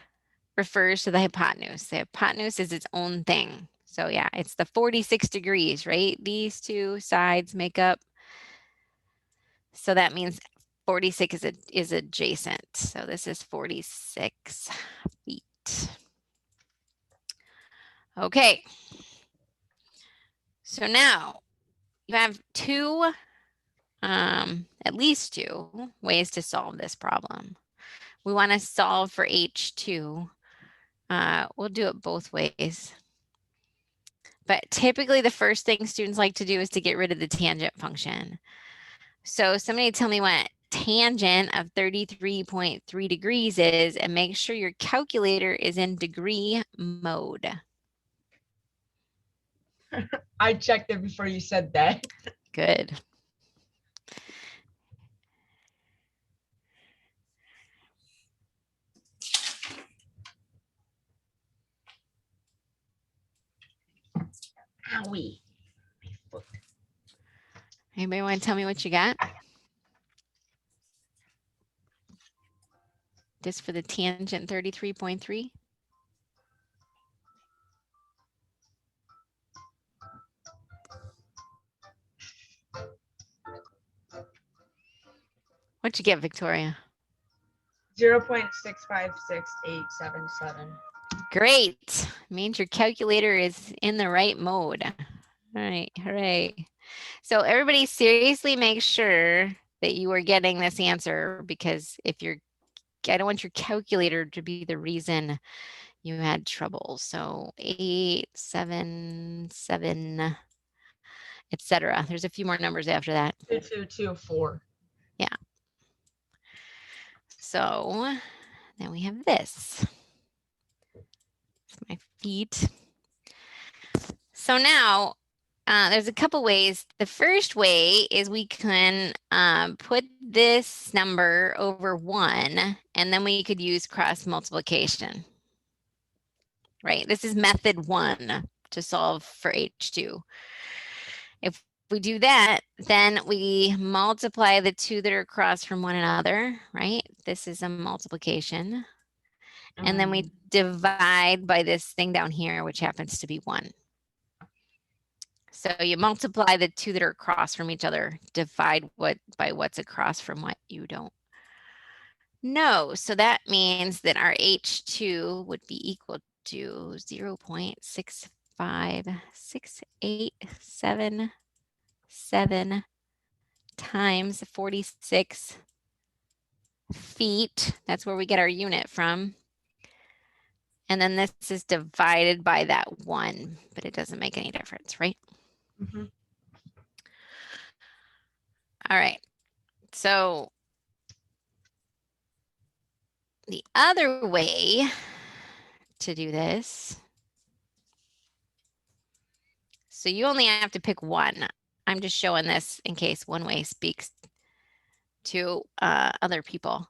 refers to the hypotenuse. The hypotenuse is its own thing. So yeah, it's the 46 degrees, right? These two sides make up. So that means 46 is adjacent. So this is 46 feet. Okay. So now you have at least two ways to solve this problem. We want to solve for H2. We'll do it both ways. But typically the first thing students like to do is to get rid of the tangent function. So somebody tell me what tangent of 33.3 degrees is, and make sure your calculator is in degree mode. I checked it before you said that. Good. Owie. My foot. Anybody want to tell me what you got? Just for the tangent 33.3? What'd you get, Victoria? 0.656877. Great. Means your calculator is in the right mode. All right, hooray. So everybody seriously make sure that you are getting this answer, because if I don't want your calculator to be the reason you had trouble. So 8, 7, 7, etc. There's a few more numbers after that. 2224. So then we have this. It's my feet. So now there's a couple ways. The first way is we can put this number over 1, and then we could use cross multiplication. Right? This is method 1 to solve for H2. If we do that, then we multiply the two that are across from one another, right? This is a multiplication. And then we divide by this thing down here, which happens to be 1. So you multiply the two that are across from each other, divide by what's across from what you don't know. So that means that our H2 would be equal to 0.65687 times 46 feet. That's where we get our unit from. And then this is divided by that 1, but it doesn't make any difference, right? Mhm. All right. So the other way to do this, so you only have to pick one. I'm just showing this in case one way speaks to other people.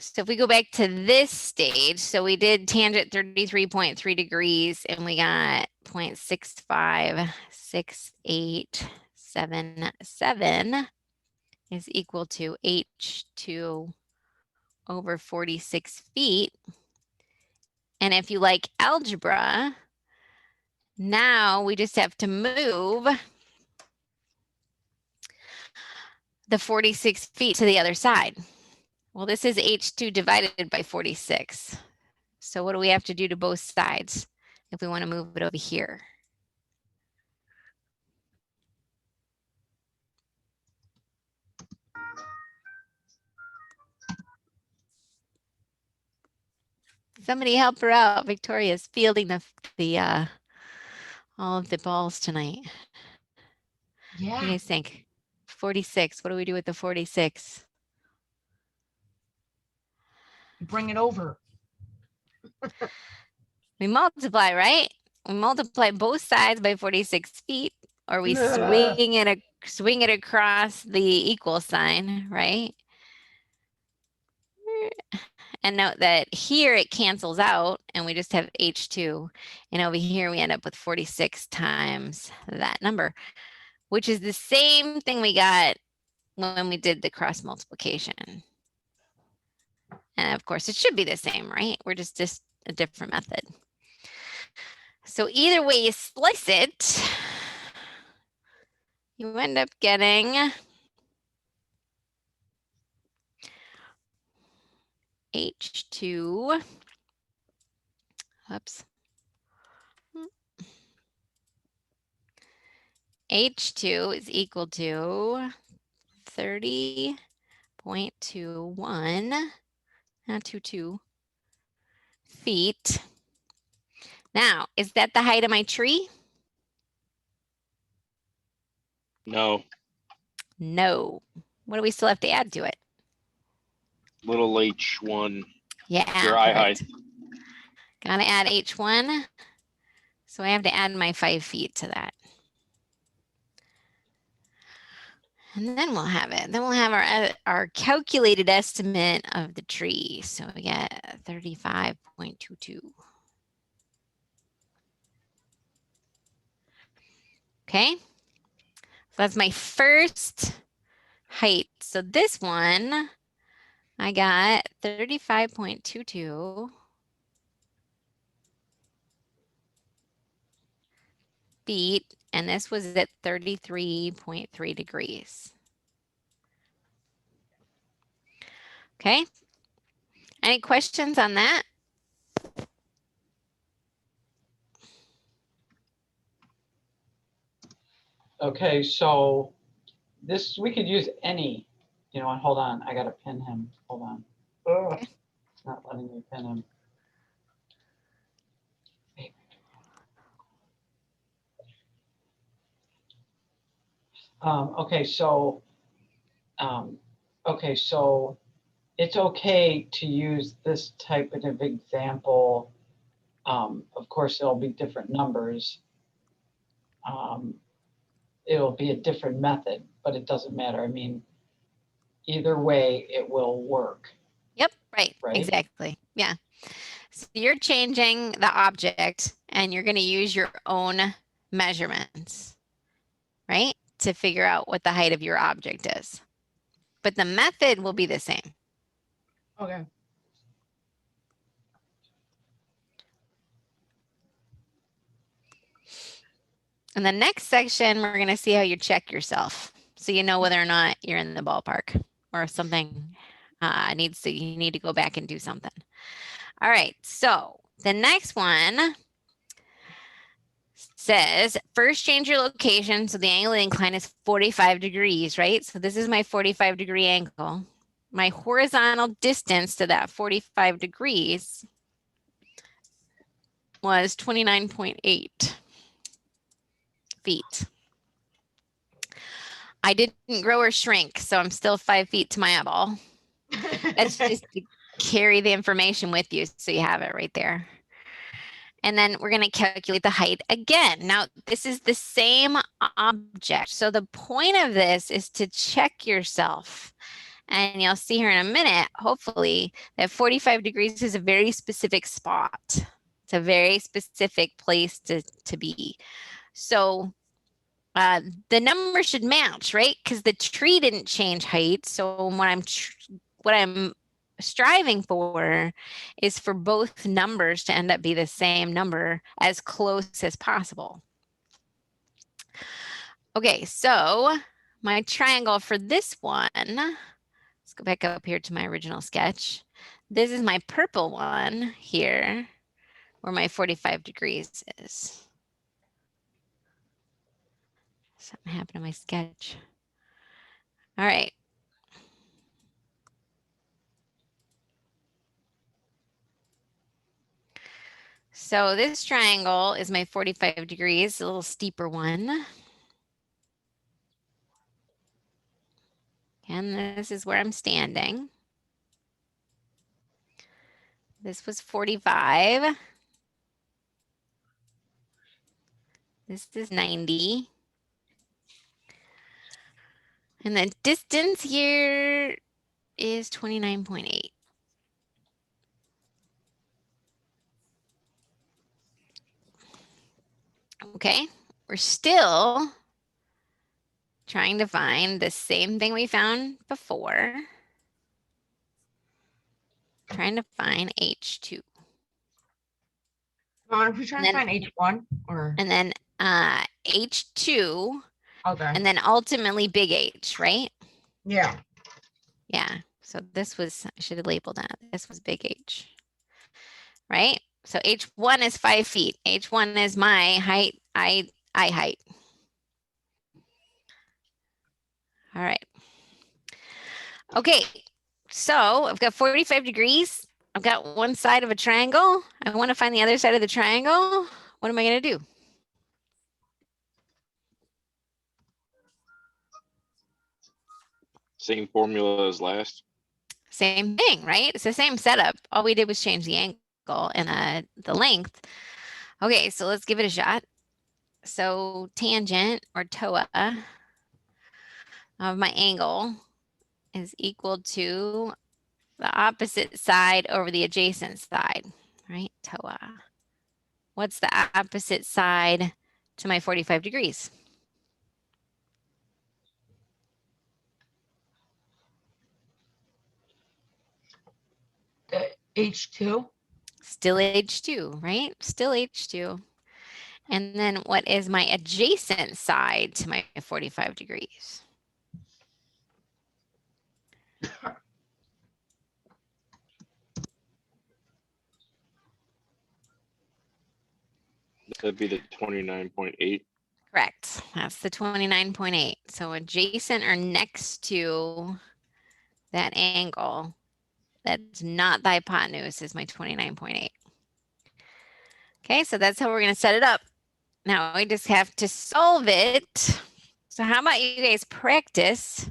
So if we go back to this stage, so we did tangent 33.3 degrees and we got 0.65687 is equal to H2 over 46 feet. And if you like algebra, now we just have to move the 46 feet to the other side. Well, this is H2 divided by 46. So what do we have to do to both sides if we want to move it over here? Somebody help her out. Victoria's fielding the all of the balls tonight. What do you Yeah. guys think? 46. What do we do with the 46? Bring it over. We multiply, right? We multiply both sides by 46 feet, or we swing it across the equal sign, right? And note that here it cancels out and we just have H2. And over here we end up with 46 times that number, which is the same thing we got when we did the cross multiplication. And of course it should be the same, right? We're just a different method. So either way you slice it, you end up getting H2, oops. H2 is equal to 30.21, not 22 feet. Now, is that the height of my tree? No, No. What do we still have to add to it? little H1, Yeah, your eye height. perfect. Gotta add H1. So I have to add my 5 feet to that. And then we'll have it. Then we'll have our calculated estimate of the tree. So we get 35.22. Okay. So that's my first height. So this one, I got 35.22 feet, and this was at 33.3 degrees. Okay. Any questions on that? Okay, so this, we could use any, you know, and hold on, I gotta pin him, hold on. Ugh, Okay. it's not letting me pin him. Okay, so, it's okay to use this type of example. Of course, there'll be different numbers. It'll be a different method, but it doesn't matter. I mean, either way, it will work. Yep, right, Right? exactly. Yeah. So you're changing the object and you're going to use your own measurements, right? To figure out what the height of your object is. But the method will be the same. Okay. In the next section, we're going to see how you check yourself. So you know whether or not you're in the ballpark or if something you need to go back and do something. All right, so the next one says, first change your location. So the angle of incline is 45 degrees, right? So this is my 45-degree angle. My horizontal distance to that 45 degrees was 29.8 feet. I didn't grow or shrink, so I'm still 5 feet to my eyeball. That's just to carry the information with you so you have it right there. And then we're going to calculate the height again. Now, this is the same object. So the point of this is to check yourself. And you'll see here in a minute, hopefully, that 45 degrees is a very specific spot. It's a very specific place to be. So the number should match, right? Because the tree didn't change height. So what I'm striving for is for both numbers to end up be the same number as close as possible. Okay, so my triangle for this one, let's go back up here to my original sketch. This is my purple one here, where my 45 degrees is. Something happened to my sketch. All right. So this triangle is my 45 degrees, a little steeper one. And this is where I'm standing. This was 45. This is 90. And the distance here is 29.8. Okay, we're still trying to find the same thing we found before. Trying to find H2. Are we trying to then- find H1 or? And then H2, Okay. and then ultimately big H, right? Yeah. Yeah, so this was, I should have labeled that. This was big H, right? So H1 is 5 feet. H1 is my height, I height. All right. Okay, so I've got 45 degrees. I've got one side of a triangle. I want to find the other side of the triangle. What am I going to do? Same formula as last. Same thing, right? It's the same setup. All we did was change the angle and the length. Okay, so let's give it a shot. So tangent or TOA of my angle is equal to the opposite side over the adjacent side, right? TOA. What's the opposite side to my 45 degrees? The H2. Still H2, right? Still H2. And then what is my adjacent side to my 45 degrees? That'd be the 29.8. Correct. That's the 29.8. So adjacent or next to that angle that's not the hypotenuse is my 29.8. Okay, so that's how we're going to set it up. Now we just have to solve it. So how about you guys practice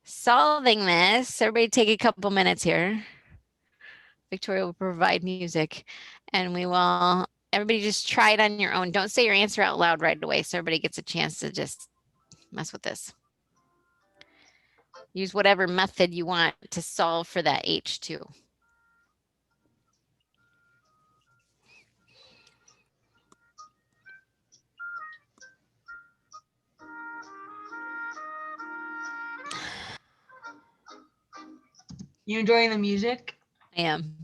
solving this? Everybody take a couple minutes here. Victoria will provide music and we will, everybody just try it on your own. Don't say your answer out loud right away so everybody gets a chance to just mess with this. Use whatever method you want to solve for that H2. You enjoying the music? I am.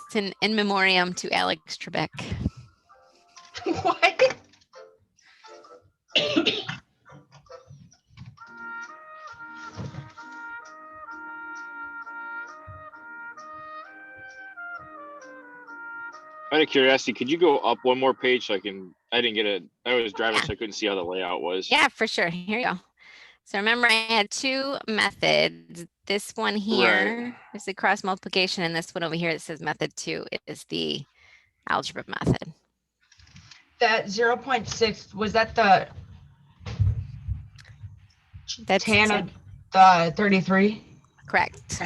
It's an in memoriam to Alex Trebek. What? Out of curiosity, could you go up one more page so I didn't get it. I was driving, Yeah. so I couldn't see how the layout was. Yeah, for sure. Here you go. So remember I had two methods. This one here is the cross multiplication and this one over here that says method 2 is the algebra method. That 0.6, was that the That's tan of the 33? correct.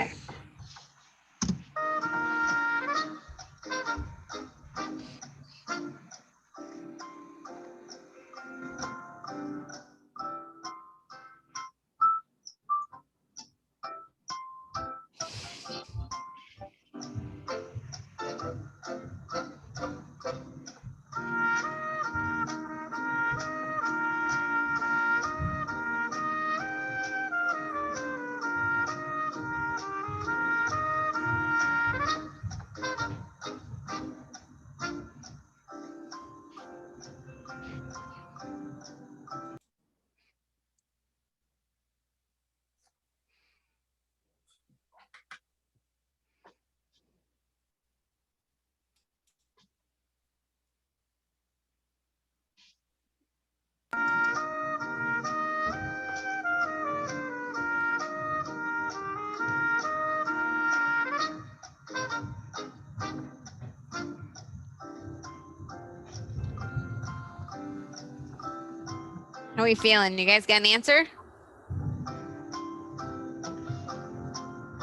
How are we feeling? You guys got an answer?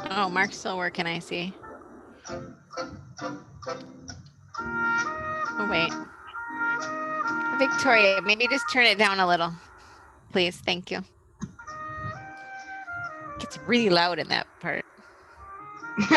Oh, Mark's still working, I see. Oh, wait. Victoria, maybe just turn it down a little, please. Thank you. It gets really loud in that part. You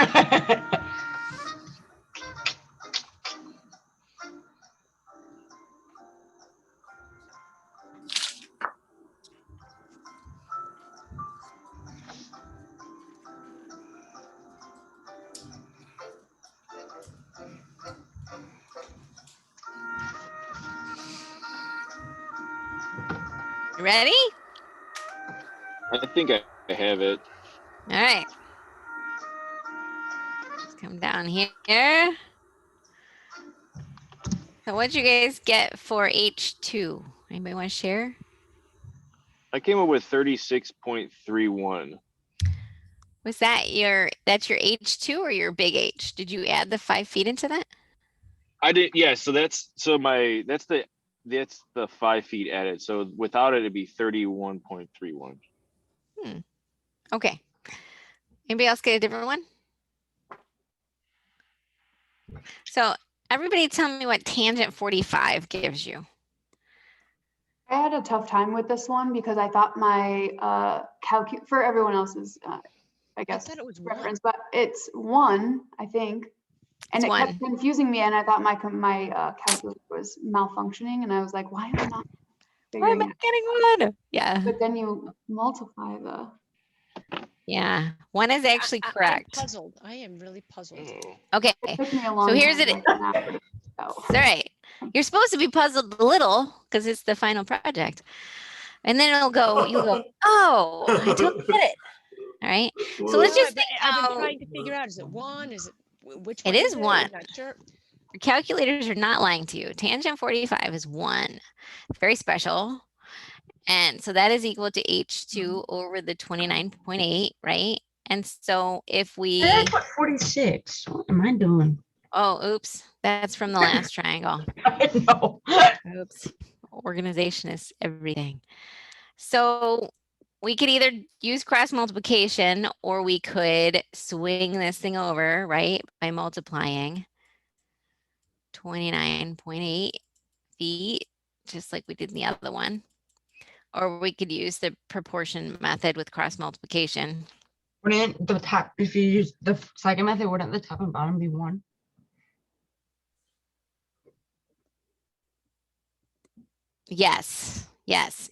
ready? I think I have it. All right. Let's come down here. So what'd you guys get for H2? Anybody want to share? I came up with 36.31. Was that that's your H2 or your big H? Did you add the 5 feet into that? I did, yeah. So that's the 5 feet added. So without it, it'd be 31.31. Okay. Anybody else get a different one? So everybody tell me what tangent 45 gives you. I had a tough time with this one because I thought my for everyone else's, I I guess, thought it was 1. reference, but it's 1, I think. And It's it kept 1. confusing me, and I thought my calculator was malfunctioning, and I was like, why am I not Why am figuring I it out? getting 1? Yeah. But then you multiply the. Yeah. 1 is actually I'm correct. puzzled. I am really puzzled. Okay. It took me a long So here's time. it. to figure it out. All right. You're supposed to be puzzled a little because it's the final project. And then you'll go, oh, I totally get it. All right. So let's just think I've how been trying to figure out, is it 1? Is it, which It one is I'm 1. not sure. Your calculators are not lying to you. Tangent 45 is 1. Very special. And so that is equal to H2 over the 29.8, right? And so if we, I put 46. What am I doing? oh, oops, that's from the last triangle. I know. Oops, organization is everything. So we could either use cross multiplication or we could swing this thing over, right? By multiplying 29.8 feet, just like we did in the other one. Or we could use the proportion method with cross multiplication. Wouldn't the top, if you use the second method, wouldn't the top and bottom be 1? Yes,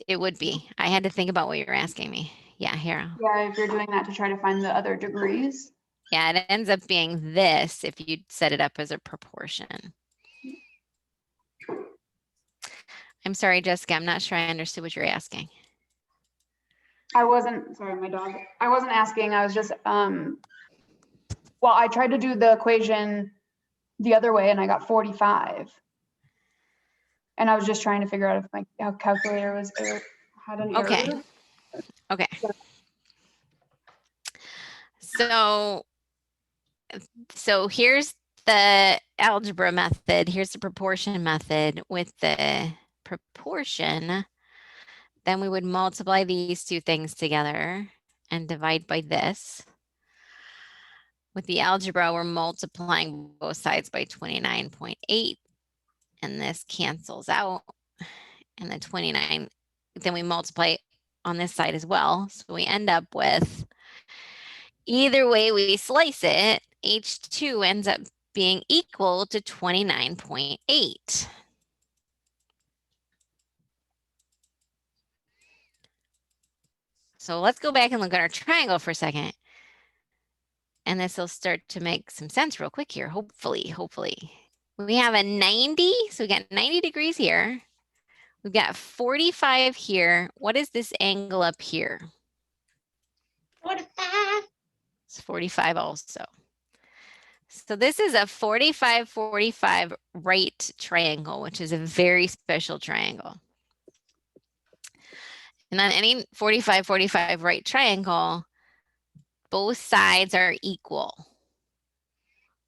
it would be. I had to think about what you were asking me. Yeah, here. Yeah, if you're doing that to try to find the other degrees. Yeah, it ends up being this if you set it up as a proportion. I'm sorry, Jessica, I'm not sure I understood what you're asking. Sorry, my dog. I wasn't asking, I was just, well, I tried to do the equation the other way and I got 45. And I was just trying to figure out if my calculator had an error. Okay. Okay. So here's the algebra method. Here's the proportion method. With the proportion, then we would multiply these two things together and divide by this. With the algebra, we're multiplying both sides by 29.8, and this cancels out. And the 29, then we multiply on this side as well. So we end up with, either way we slice it, H2 ends up being equal to 29.8. So let's go back and look at our triangle for a second. And this will start to make some sense real quick here, hopefully. We have a 90, so we got 90 degrees here. We've got 45 here. What is this angle up here? 45. It's 45 also. So this is a 45-45 right triangle, which is a very special triangle. And on any 45-45 right triangle, both sides are equal.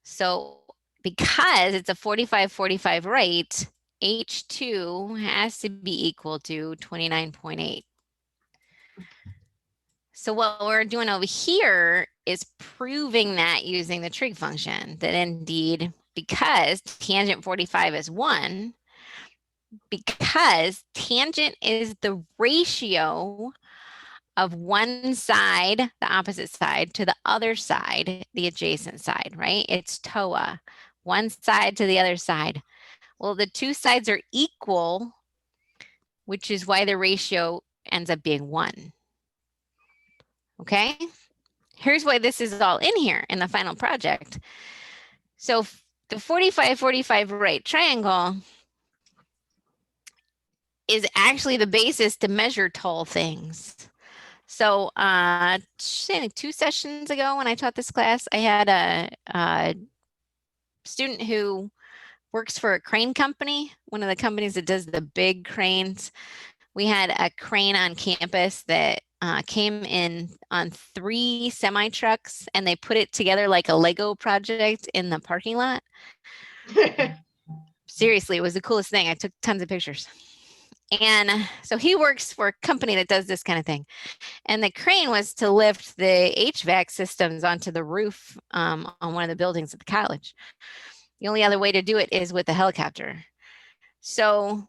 So because it's a 45-45 right, H2 has to be equal to 29.8. So what we're doing over here is proving that using the trig function, that indeed, because tangent 45 is 1, because tangent is the ratio of one side, the opposite side, to the other side, the adjacent side, right? It's TOA, one side to the other side. Well, the two sides are equal, which is why the ratio ends up being 1. Okay? Here's why this is all in here in the final project. So the 45-45 right triangle is actually the basis to measure tall things. So I think 2 sessions ago when I taught this class, I had a student who works for a crane company, one of the companies that does the big cranes. We had a crane on campus that came in on 3 semi trucks, and they put it together like a Lego project in the parking lot. Seriously, it was the coolest thing. I took tons of pictures. And so he works for a company that does this kind of thing. And the crane was to lift the HVAC systems onto the roof on one of the buildings at the college. The only other way to do it is with a helicopter. So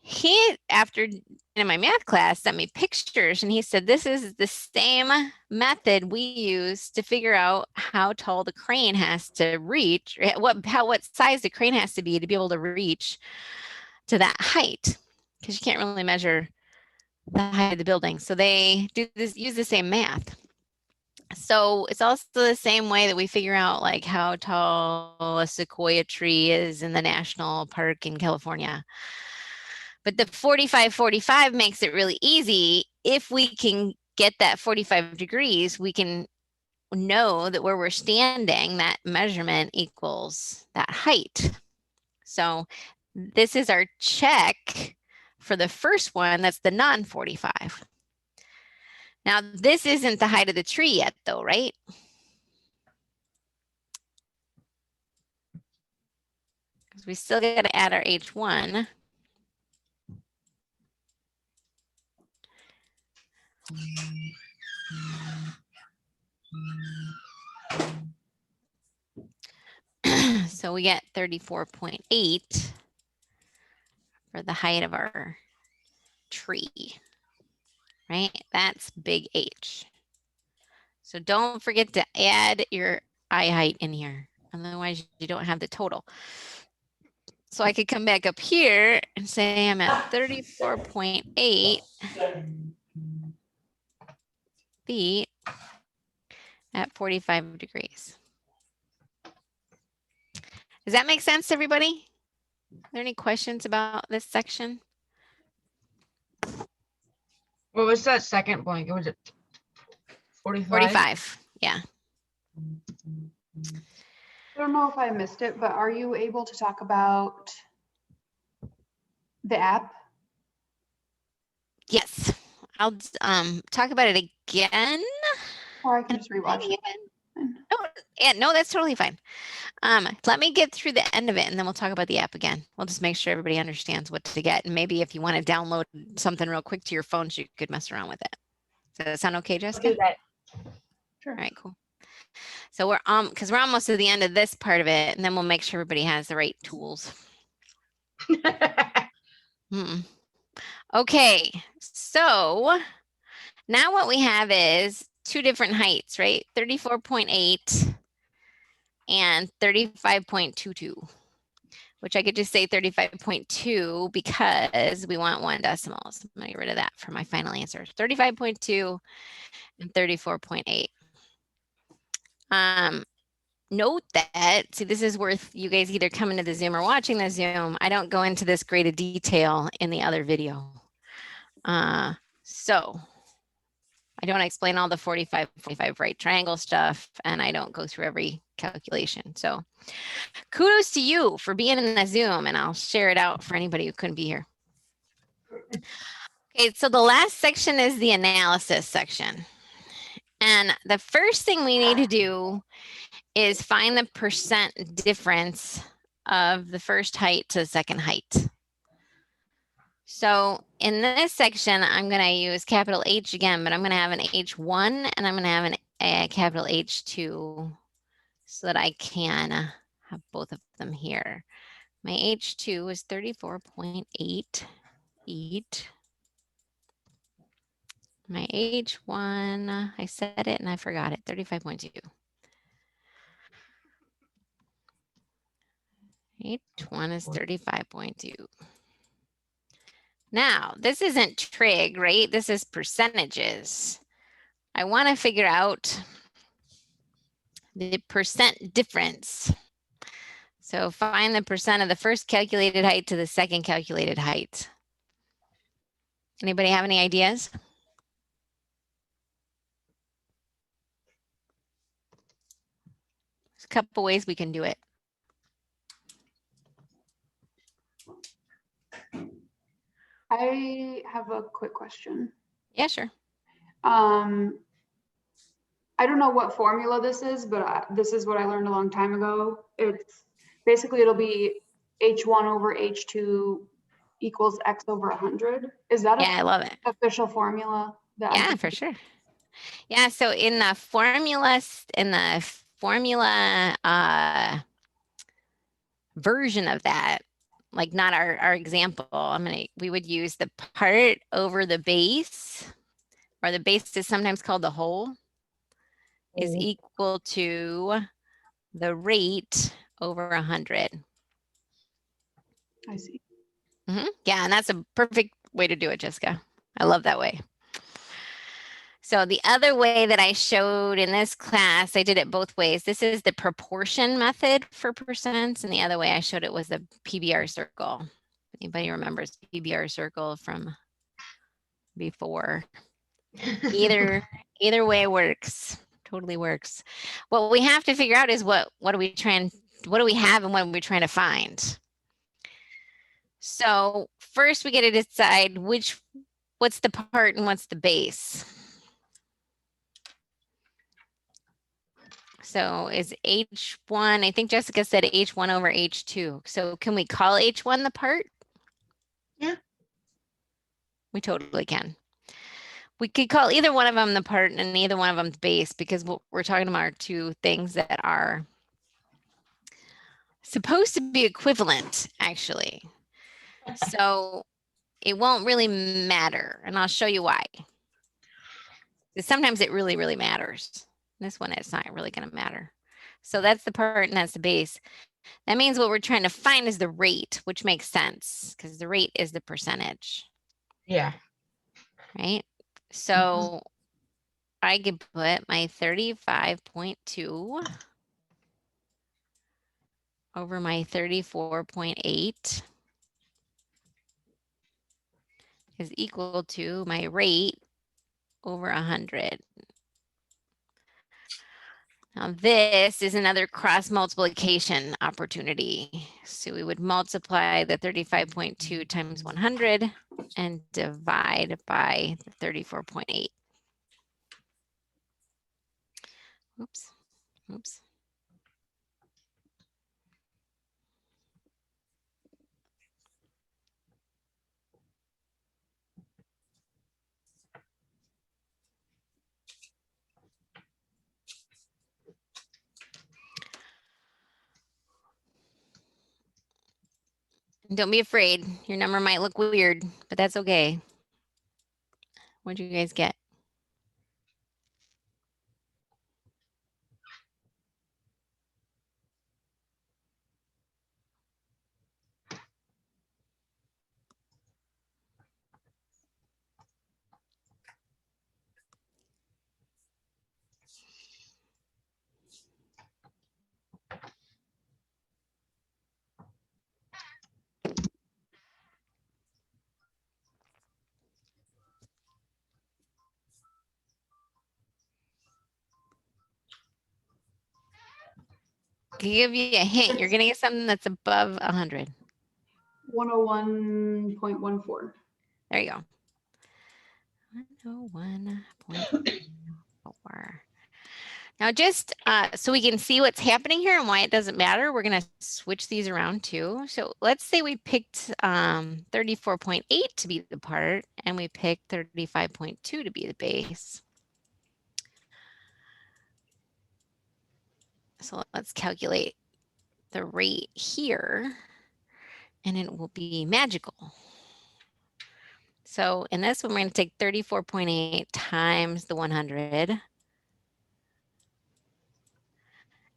he, after in my math class, sent me pictures, and he said, this is the same method we use to figure out how tall the crane has to reach, what size the crane has to be able to reach to that height, because you can't really measure the height of the building. So they use the same math. So it's also the same way that we figure out like how tall a sequoia tree is in the national park in California. But the 45-45 makes it really easy. If we can get that 45 degrees, we can know that where we're standing, that measurement equals that height. So this is our check for the first one, that's the non-45. Now, this isn't the height of the tree yet, though, right? Because we still got to add our H1. So we get 34.8 for the height of our tree, right? That's big H. So don't forget to add your eye height in here. Otherwise, you don't have the total. So I could come back up here and say I'm at 34.8 feet at 45 degrees. Does that make sense, everybody? Are there any questions about this section? What was that second blank? Was it 45? 45, yeah. I don't know if I missed it, but are you able to talk about the app? Yes, I'll talk about it again. Or I can just rewatch it. No, that's totally fine. Let me get through the end of it, and then we'll talk about the app again. We'll just make sure everybody understands what to get, and maybe if you want to download something real quick to your phones, you could mess around with it. Does that sound okay, Jessica? Sure. All right, cool. So we're because we're almost to the end of this part of it, and then we'll make sure everybody has the right tools. Okay, so now what we have is 2 different heights, right? 34.8 and 35.22, which I could just say 35.2 because we want 1 decimal. So I'm gonna get rid of that for my final answer. 35.2 and 34.8. Note that, see, this is worth you guys either coming to the Zoom or watching the Zoom. I don't go into this great a detail in the other video. So I don't explain all the 45 right triangle stuff, and I don't go through every calculation. So kudos to you for being in the Zoom, and I'll share it out for anybody who couldn't be here. Okay, so the last section is the analysis section. And the first thing we need to do is find the percent difference of the first height to the second height. So in this section, I'm going to use capital H again, but I'm going to have an H1 and I'm going to have a capital H2 so that I can have both of them here. My H2 is 34.8 feet. My H1, I said it and I forgot it, 35.2. H1 is 35.2. Now, this isn't trig, right? This is percentages. I want to figure out the percent difference. So find the percent of the first calculated height to the second calculated height. Anybody have any ideas? There's a couple ways we can do it. I have a quick question. Yeah, sure. I don't know what formula this is, but this is what I learned a long time ago. It's basically, it'll be H1 over H2 equals X over 100. Is that Yeah, I love it. an official formula? That I Yeah, can- for sure. Yeah, so in the formula version of that, like not our example, we would use the part over the base, or the base is sometimes called the whole, is equal to the rate over 100. I see. Yeah, and that's a perfect way to do it, Jessica. I love that way. So the other way that I showed in this class, I did it both ways. This is the proportion method for percents, and the other way I showed it was the PBR circle. Anybody remembers PBR circle from before? Either way works. Totally works. What we have to figure out is what do we have and what are we trying to find? So first we get to decide what's the part and what's the base. So is H1, I think Jessica said H1 over H2. So can we call H1 the part? Yeah. We totally can. We could call either one of them the part and either one of them the base, because what we're talking about are two things that are supposed to be equivalent, actually. So it won't really matter, and I'll show you why. Because sometimes it really, really matters. This one, it's not really going to matter. So that's the part and that's the base. That means what we're trying to find is the rate, which makes sense because the rate is the percentage. Yeah. Right? So I could put my 35.2 over my 34.8 is equal to my rate over 100. Now this is another cross multiplication opportunity. So we would multiply the 35.2 times 100 and divide by the 34.8. Oops. Don't be afraid. Your number might look weird, but that's okay. What'd you guys get? I'll give you a hint. You're going to get something that's above 100. 101.14. There you go. 101.4. Now just so we can see what's happening here and why it doesn't matter, we're going to switch these around too. So let's say we picked 34.8 to be the part and we picked 35.2 to be the base. So let's calculate the rate here and it will be magical. So in this one, we're going to take 34.8 times the 100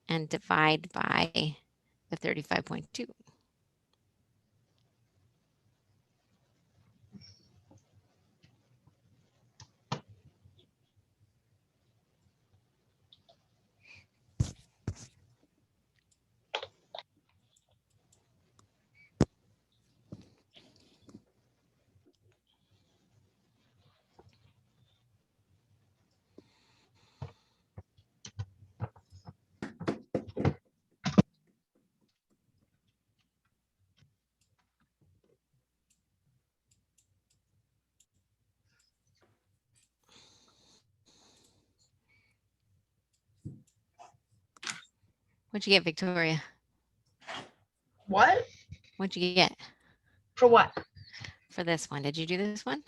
and divide by the 35.2. What'd you get, Victoria? What? What'd you get For what? for this one? Did you do this one?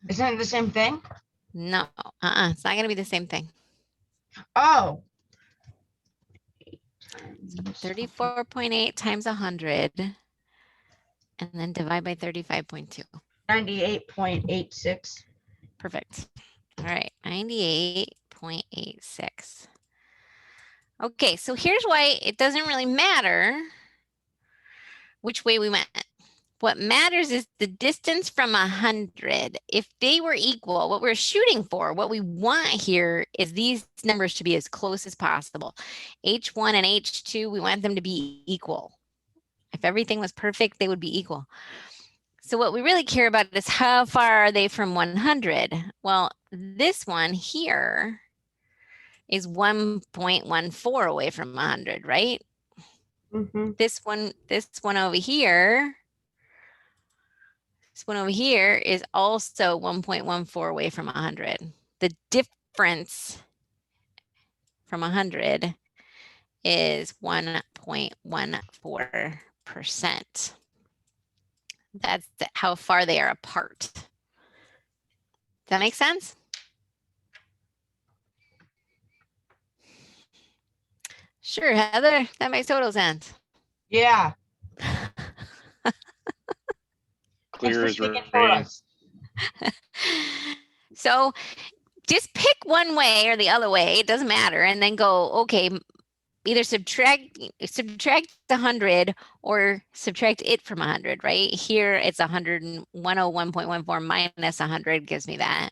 Isn't it the same thing? No, it's not going to be the same thing. Oh. 34.8 times 100 and then divide by 35.2. 98.86. Perfect. All right, 98.86. Okay, so here's why it doesn't really matter which way we went. What matters is the distance from 100. If they were equal, what we're shooting for, what we want here is these numbers to be as close as possible. H1 and H2, we want them to be equal. If everything was perfect, they would be equal. So what we really care about is how far are they from 100? Well, this one here is 1.14 away from 100, right? Mm-hmm. This one over here, this one over here is also 1.14 away from 100. The difference from 100 is 1.14%. That's how far they are apart. Does that make sense? Sure, Heather, that makes total sense. Yeah. Clear as Thanks for speaking for rain. us. So just pick one way or the other way, it doesn't matter, and then go, okay, either subtract 100 or subtract it from 100, right? Here it's 101.14 minus 100 gives me that.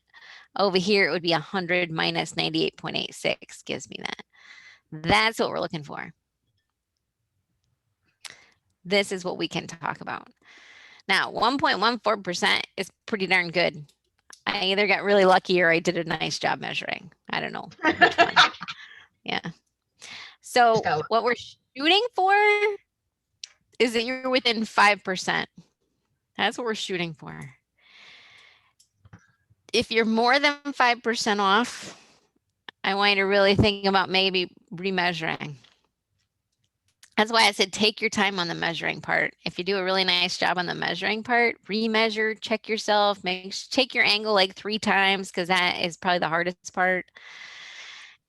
Over here it would be 100 minus 98.86 gives me that. That's what we're looking for. This is what we can talk about. Now, 1.14% is pretty darn good. I either got really lucky or I did a nice job measuring. I don't know which one. Yeah. So what we're shooting for is that you're within 5%. That's what we're shooting for. If you're more than 5% off, I want you to really think about maybe remeasuring. That's why I said take your time on the measuring part. If you do a really nice job on the measuring part, remeasure, check yourself, take your angle like 3 times because that is probably the hardest part.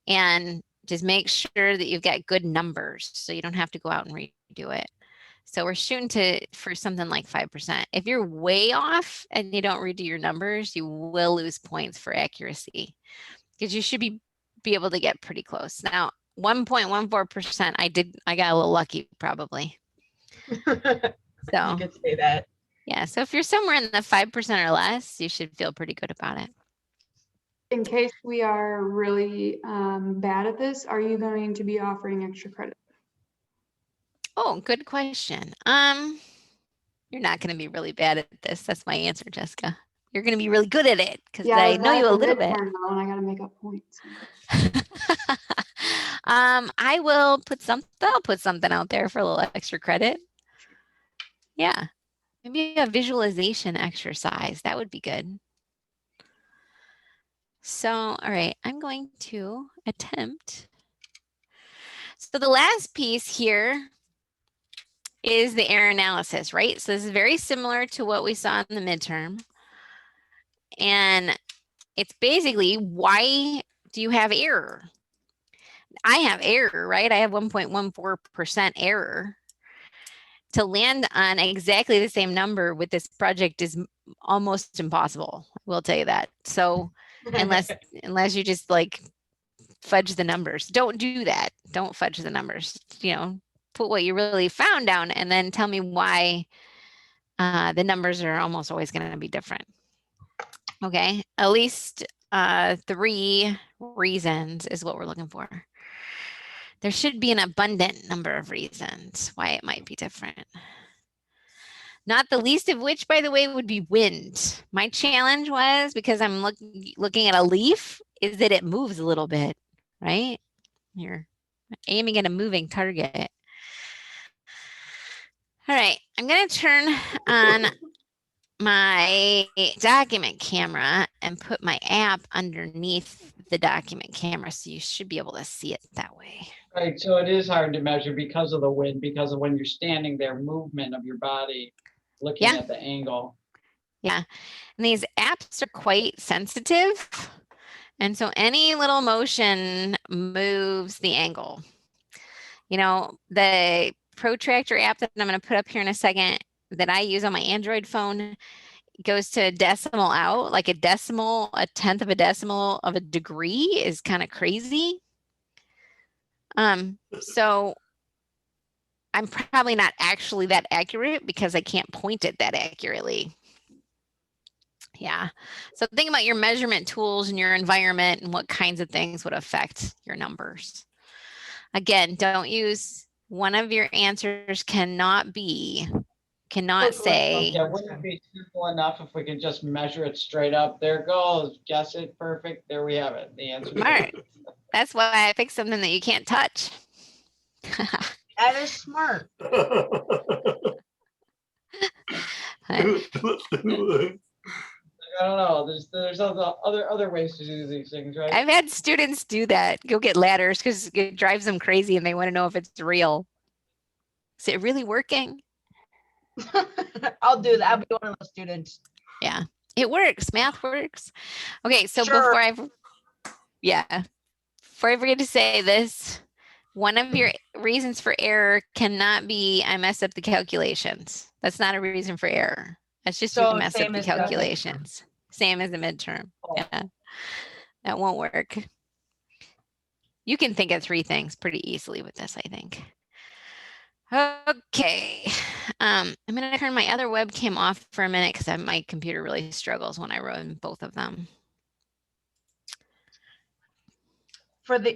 And just make sure that you've got good numbers so you don't have to go out and redo it. So we're shooting for something like 5%. If you're way off and you don't redo your numbers, you will lose points for accuracy because you should be able to get pretty close. Now, 1.14%, I got a little lucky probably. So you could say that. Yeah, so if you're somewhere in the 5% or less, you should feel pretty good about it. In case we are really bad at this, are you going to be offering extra credit? Oh, good question. You're not going to be really bad at this. That's my answer, Jessica. You're going to be really good at it because I know you a little bit. And I got to make up points. I will I'll put something out there for a little extra credit. Yeah, maybe a visualization exercise. That would be good. So, all right, I'm going to attempt. So the last piece here is the error analysis, right? So this is very similar to what we saw in the midterm. And it's basically, why do you have error? I have error, right? I have 1.14% error. To land on exactly the same number with this project is almost impossible. We'll tell you that. So unless you just like fudge the numbers, don't do that. Don't fudge the numbers. You know, put what you really found down and then tell me why the numbers are almost always going to be different. Okay, at least 3 reasons is what we're looking for. There should be an abundant number of reasons why it might be different. Not the least of which, by the way, would be wind. My challenge was, because I'm looking at a leaf, is that it moves a little bit, right? You're aiming at a moving target. All right, I'm going to turn on my document camera and put my app underneath the document camera, so you should be able to see it that way. Right, so it is hard to measure because of the wind, because of when you're standing there, movement of your body, looking Yeah. at the angle. Yeah, and these apps are quite sensitive. And so any little motion moves the angle. You know, the Protractor app that I'm going to put up here in a second that I use on my Android phone goes to a decimal out, like a decimal, a tenth of a decimal of a degree is kind of crazy. So I'm probably not actually that accurate because I can't point it that accurately. Yeah. So think about your measurement tools and your environment and what kinds of things would affect your numbers. Again, don't use one of your answers cannot say. Yeah, wouldn't it be simple enough if we could just measure it straight up? There it goes, guess it, perfect, there we have it, the answer. Smart. That's why I picked something that you can't touch. That is smart. I don't know, there's other ways to do these things, right? I've had students do that, go get ladders because it drives them crazy and they want to know if it's real. Is it really working? I'll do that. I'll be one of those students. Yeah, it works. Math works. Okay, so Sure. before I forget to say this, one of your reasons for error cannot be I messed up the calculations. That's not a reason for error. That's just you So mess up same the as the midterm. calculations. Same as the midterm. Oh. Yeah, that won't work. You can think of 3 things pretty easily with this, I think. Okay, I'm gonna turn my other webcam off for a minute because my computer really struggles when I run both of them.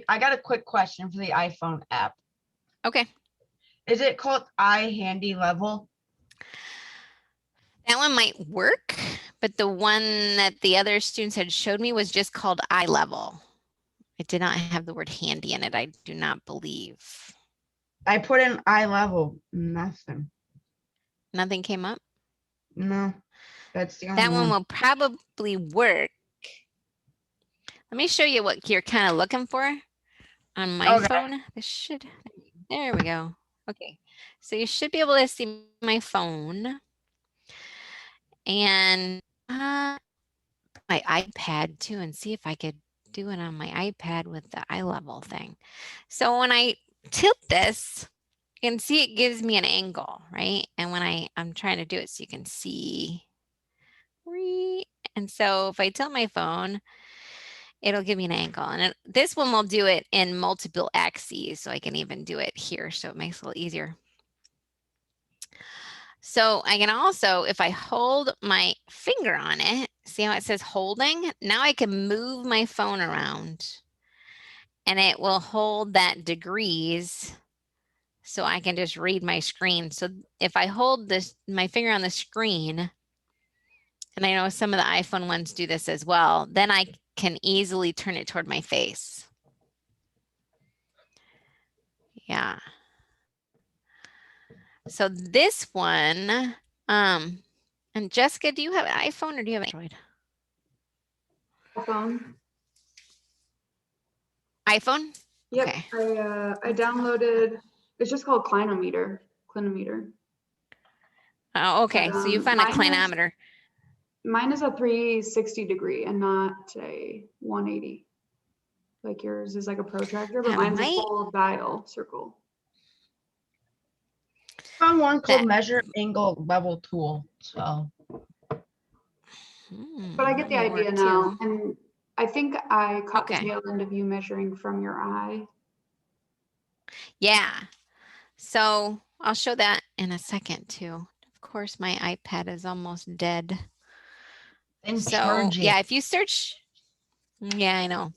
I got a quick question for the iPhone app. Okay. Is it called iHandy Level? That one might work, but the one that the other students had showed me was just called iLevel. It did not have the word handy in it, I do not believe. I put in iLevel, nothing. Nothing came up? No, that's the only That one one. will probably work. Let me show you what you're kind of looking for on my Okay. phone. There we go. Okay, so you should be able to see my phone. And my iPad too, and see if I could do it on my iPad with the iLevel thing. So when I tilt this, you can see it gives me an angle, right? And when I'm trying to do it so you can see, and so if I tilt my phone, it'll give me an angle. And this one will do it in multiple axes, so I can even do it here, so it makes it a little easier. So I can also, if I hold my finger on it, see how it says holding? Now I can move my phone around and it will hold that degrees so I can just read my screen. So if I hold my finger on the screen, and I know some of the iPhone ones do this as well, then I can easily turn it toward my face. Yeah. So this one, and Jessica, do you have an iPhone or do you have Android? iPhone. iPhone? Yep. Okay. I downloaded. It's just called Clinometer. Clinometer. Oh, okay. But, So you found a mine is- clinometer. Mine is a 360 degree and not a 180. Like yours is like a protractor, but That mine's might- a full dial circle. Found one called That- Measure Angle Level Tool. So But I get the that might idea work now, too. and I think I caught the Okay. tail end of you measuring from your eye. Yeah. So I'll show that in a second too. Of course, my iPad is almost dead. And So charge yeah, it. if you search, yeah, I know.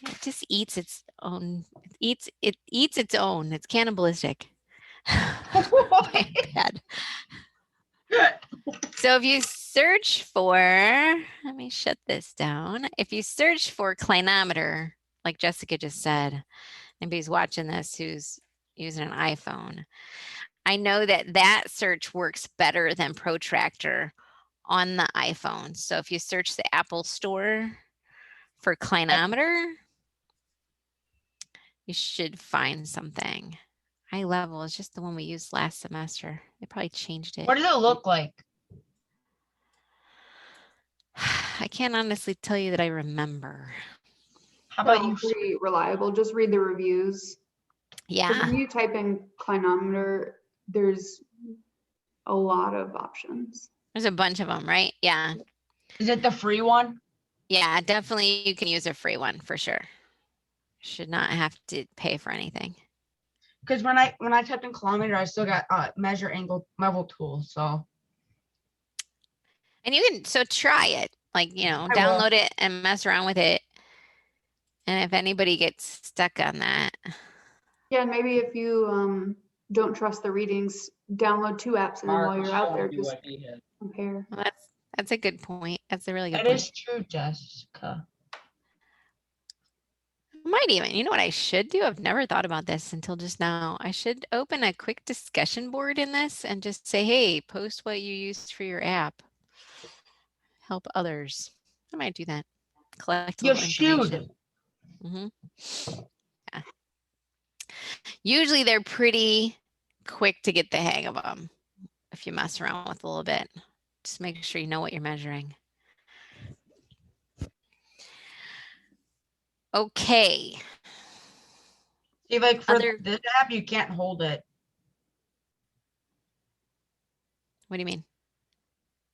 It just eats its own. It eats its own. It's cannibalistic. My iPad. So if you search for, let me shut this down. If you search for Clinometer, like Jessica just said, anybody's watching this who's using an iPhone, I know that that search works better than Protractor on the iPhone. So if you search the Apple Store for Clinometer, you should find something. Eye level is just the one we used last semester. They probably changed it. What does it look like? I can't honestly tell you that I remember. How They're about all you? pretty reliable. Just read the reviews. 'Cause Yeah. when you type in clinometer, there's a lot of options. There's a bunch of them, right? Yeah. Is it the free one? Yeah, definitely you can use a free one for sure. Should not have to pay for anything. Because when I typed in kilometer, I still got measure angle level tool. So And you can, so try it, like, you know, I will. download it and mess around with it. And if anybody gets stuck on that, Yeah, and maybe if you don't trust the readings, download 2 apps and then while Mark you're out there, showed you just what he had. compare. well, that's a good point. That's a really good That point. is true, Jessica. Might even, you know what I should do? I've never thought about this until just now. I should open a quick discussion board in this and just say, hey, post what you used for your app. Help others. I might do that. Collect a You little information. should. Yeah. Usually they're pretty quick to get the hang of them if you mess around with a little bit. Just make sure you know what you're measuring. Okay. See, like for Other, this app, you can't hold it. what do you mean?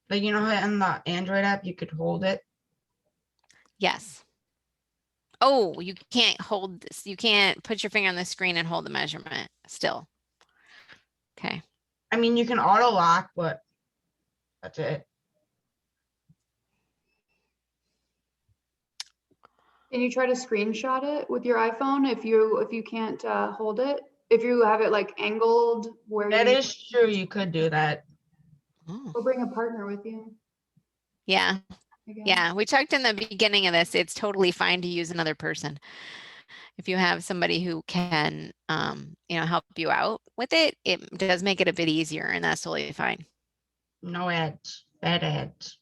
Like, you know how in the Android app you could hold it? Yes. Oh, you can't hold this. You can't put your finger on the screen and hold the measurement still. Okay. I mean, you can auto lock, but that's it. Can you try to screenshot it with your iPhone if you can't hold it? If you have it like angled where That you is true. You could do that. Oh. or bring a partner with you. Yeah. I guess. Yeah. We talked in the beginning of this. It's totally fine to use another person. If you have somebody who can, you know, help you out with it, it does make it a bit easier, and that's totally fine. No ads. Bad ads.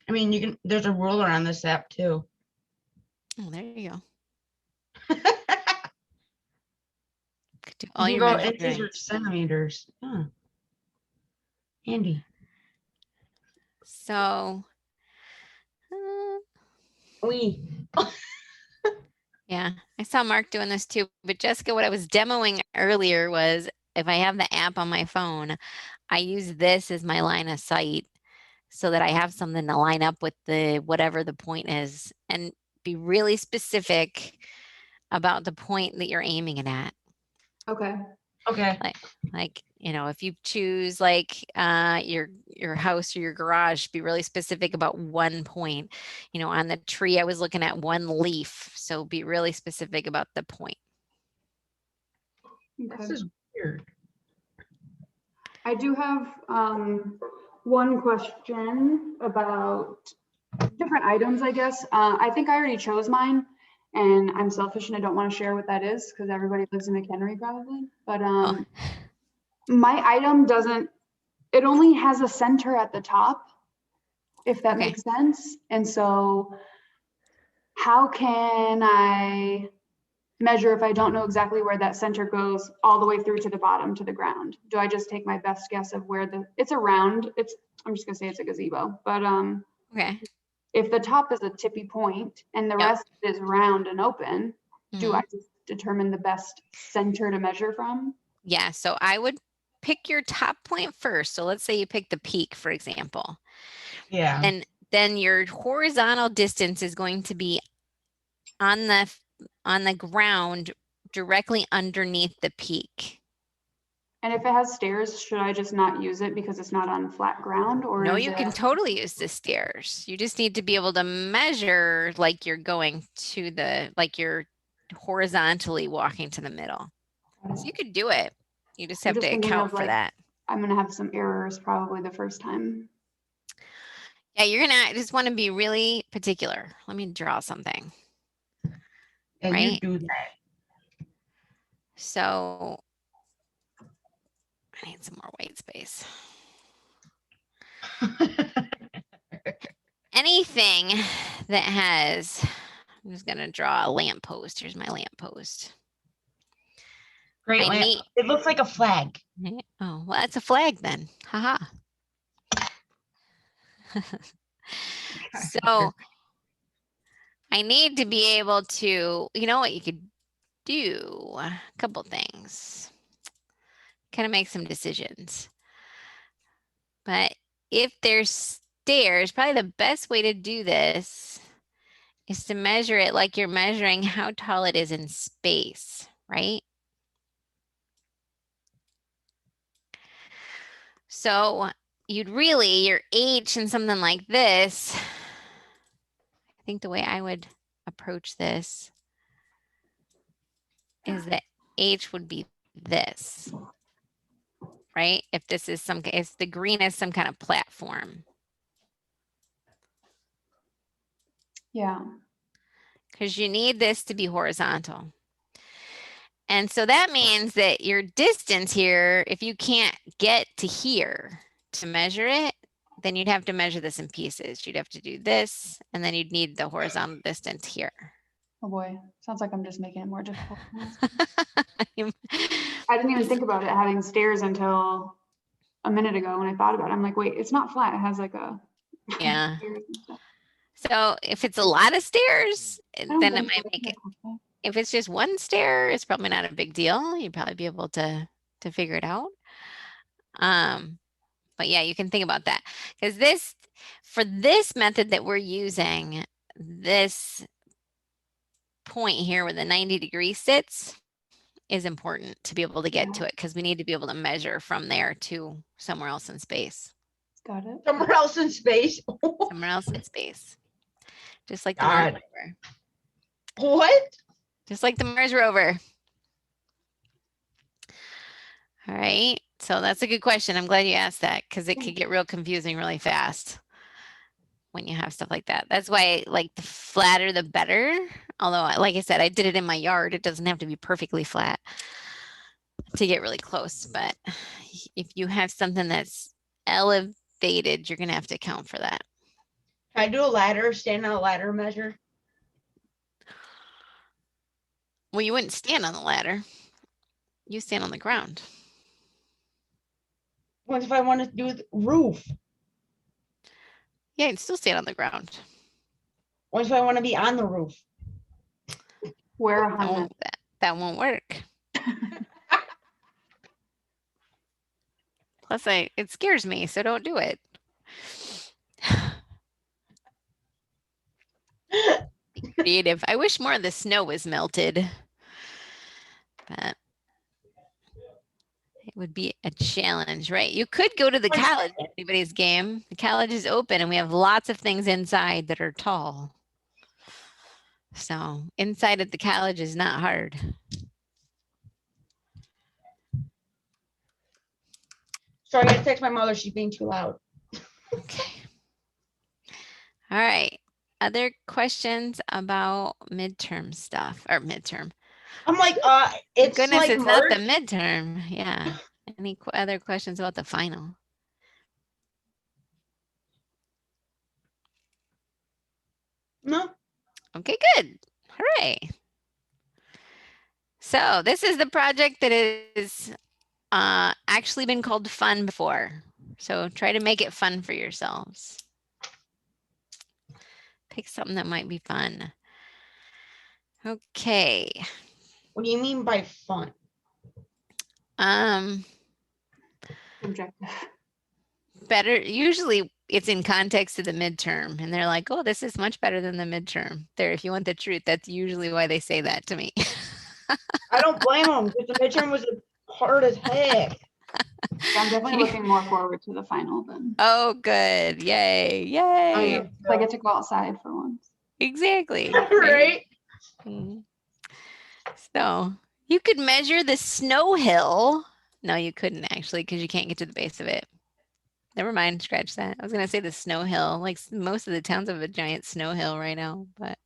I mean, you can. There's a ruler on this app too. Oh, there you go. Could do You all can your go inches or measurements. centimeters. Huh. Handy. So, We. yeah, I saw Mark doing this too. But Jessica, what I was demoing earlier was if I have the app on my phone, I use this as my line of sight so that I have something to line up with the whatever the point is and be really specific about the point that you're aiming it at. Okay. Okay. Like, you know, if you choose like your house or your garage, be really specific about one point. You know, on the tree, I was looking at one leaf. So be really specific about the point. This Okay. is weird. I do have one question about different items, I guess. I think I already chose mine, and I'm selfish and I don't want to share what that is because everybody lives in McHenry probably. But Oh. my item doesn't, it only has a center at the top, if that Okay. makes sense. And so how can I measure if I don't know exactly where that center goes all the way through to the bottom to the ground? Do I just take my best guess of where it's around? I'm just gonna say it's a gazebo, but Okay. if the top is a tippy point and the Yep. rest is round and open, do Mhm. I just determine the best center to measure from? Yeah. So I would pick your top point first. So let's say you pick the peak, for example. Yeah. And then your horizontal distance is going to be on the ground directly underneath the peak. And if it has stairs, should I just not use it because it's not on flat ground, or No, is you it? can totally use the stairs. You just need to be able to measure like you're going to like you're horizontally walking to the middle. So you could do it. You just I'm have just to thinking account of, for like, that. I'm gonna have some errors probably the first time. Yeah, you're gonna just want to be really particular. Let me draw something. And Right? you do that. So I need some more white space. Anything that has, I'm just gonna draw a lamppost. Here's my lamppost. Great I lamp. need, It looks like a flag. oh, well, that's a flag then. Haha. So I need to be able to, you know what you could do? A couple things. Kind of make some decisions. But if there's stairs, probably the best way to do this is to measure it like you're measuring how tall it is in space, right? So you'd really, your H in something like this, I think the way I would approach this is that H would be this, right? If this is if the green is some kind of platform. Yeah. Because you need this to be horizontal. And so that means that your distance here, if you can't get to here to measure it, then you'd have to measure this in pieces. You'd have to do this, and then you'd need the horizontal distance here. Oh boy, sounds like I'm just making it more difficult. I'm- I didn't even think about it having stairs until a minute ago when I thought about it. I'm like, wait, it's not flat. It has like a. Yeah. stairs and stuff. So if it's a lot of stairs, I don't then it think so. might make it. If it's just one stair, it's probably not a big deal. You'd probably be able to figure it out. But yeah, you can think about that because for this method that we're using, this point here where the 90 degree sits is important to be able to get to it because we need to be able to measure from there to somewhere else in space. Got it. Somewhere else in space. Somewhere else in space. Just like the Mars God. rover. What? Just like the Mars rover. All right. So that's a good question. I'm glad you asked that because it could get real confusing really fast when you have stuff like that. That's why like the flatter the better. Although like I said, I did it in my yard. It doesn't have to be perfectly flat to get really close. But if you have something that's elevated, you're going to have to account for that. Can I do a ladder, stand on a ladder measure? Well, you wouldn't stand on the ladder. You stand on the ground. What if I want to do the roof? Yeah, you'd still stand on the ground. What if I want to be on the roof? Wear a That helmet. won't, that won't work. Plus, it scares me, so don't do it. Be creative. I wish more of the snow was melted, but it would be a challenge, right? You could go to the college, anybody's game. The college is open and we have lots of things inside that are tall. So inside at the college is not hard. Sorry, I gotta text my mother. She's being too loud. Okay. All right. Other questions about midterm stuff or midterm? I'm like, it's Goodness, like it's not the merged. midterm. Yeah. Any other questions about the final? No. Okay, good. Hooray. So this is the project that is actually been called fun before. So try to make it fun for yourselves. Pick something that might be fun. Okay. What do you mean by fun? Subjective. Better, usually it's in context to the midterm and they're like, oh, this is much better than the midterm. There, if you want the truth, that's usually why they say that to me. I don't blame them because the midterm was hard as heck. So I'm definitely looking more forward to the final than Oh, good. Yay. Yay. Oh, I get to go outside for once. Exactly. yeah. Right? Mhm. So you could measure the snow hill. No, you couldn't actually, because you can't get to the base of it. Never mind, scratch that. I was gonna say the snow hill. Like most of the towns have a giant snow hill right now, but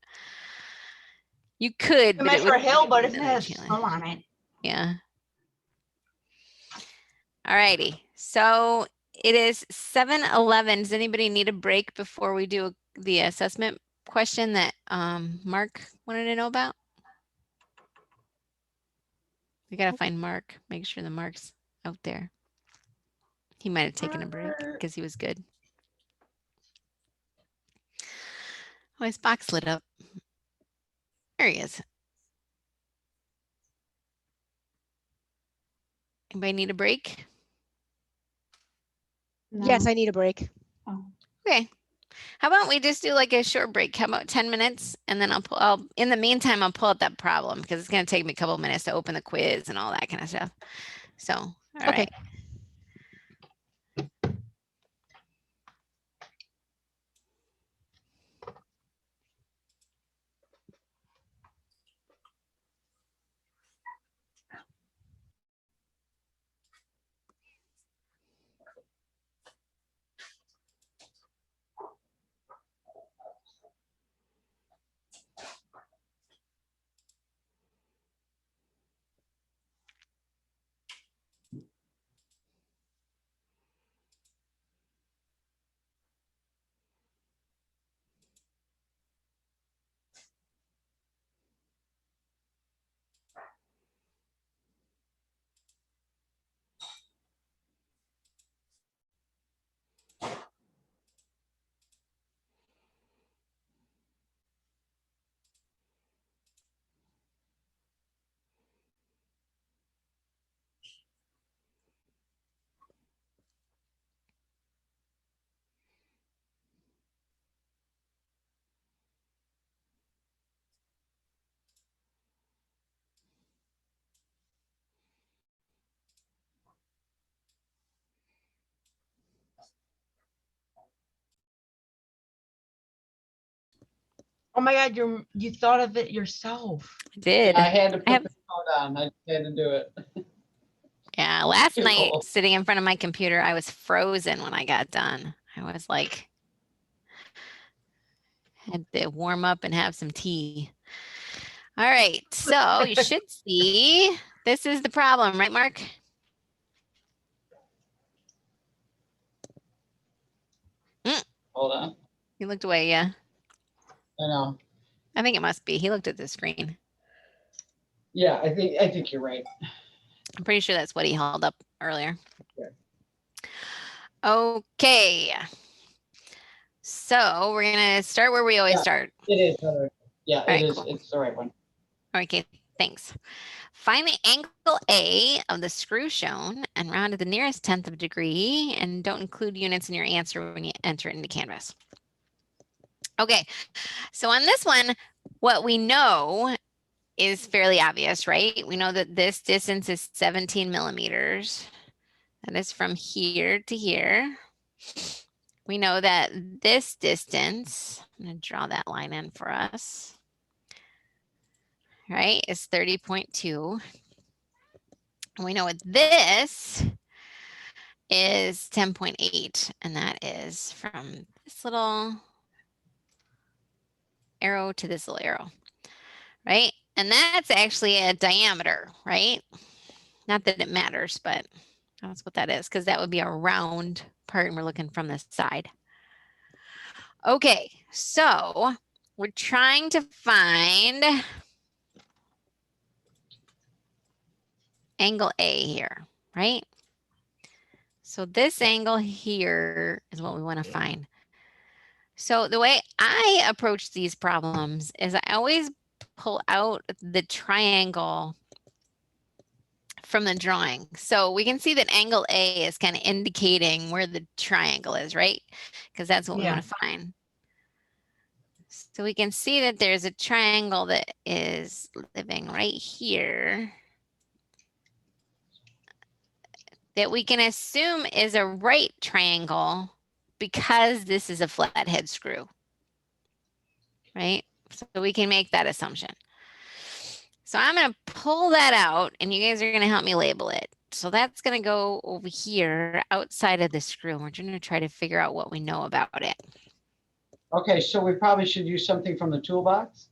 you could, You but it measure a would hill, be but it another has challenge. snow on it. Yeah. All righty. So it is 7:11. Does anybody need a break before we do the assessment question that Mark wanted to know about? We gotta find Mark. Make sure the Mark's out there. He might have taken a break because he was good. Oh, his box lit up. There he is. Anybody need a break? Yes, No. I need a break. Oh. Okay. How about we just do like a short break? How about 10 minutes? And then in the meantime, I'll pull up that problem because it's going to take me a couple minutes to open the quiz and all that kind of stuff. So, all Okay. right. Oh my God, you thought of it yourself. I did. I had to I put the count on. I had to do it. Yeah, last Too night cold. sitting in front of my computer, I was frozen when I got done. I was like, had to warm up and have some tea. All right, so you should see, this is the problem, right, Mark? Hold on. He looked away, yeah. I know. I think it must be. He looked at the screen. Yeah, I think you're right. I'm pretty sure that's what he held up earlier. Yeah. Okay. So we're gonna start where we always Yeah. start. It is. Yeah, All right, it is. cool. It's the right one. Okay, thanks. Find the angle A of the screw shown and round to the nearest 10th of a degree, and don't include units in your answer when you enter it into Canvas. Okay, so on this one, what we know is fairly obvious, right? We know that this distance is 17 millimeters. That is from here to here. We know that this distance, I'm going to draw that line in for us, right, is 30.2. And we know what this is 10.8, and that is from this little arrow to this little arrow, right? And that's actually a diameter, right? Not that it matters, but that's what that is, because that would be a round part and we're looking from this side. Okay, so we're trying to find angle A here, right? So this angle here is what we want to find. So the way I approach these problems is I always pull out the triangle from the drawing. So we can see that angle A is kind of indicating where the triangle is, right? Because that's what we Yeah. want to find. So we can see that there's a triangle that is living right here that we can assume is a right triangle because this is a flathead screw, right? So we can make that assumption. So I'm going to pull that out and you guys are going to help me label it. So that's going to go over here outside of the screw. We're going to try to figure out what we know about it. Okay, so we probably should use something from the toolbox.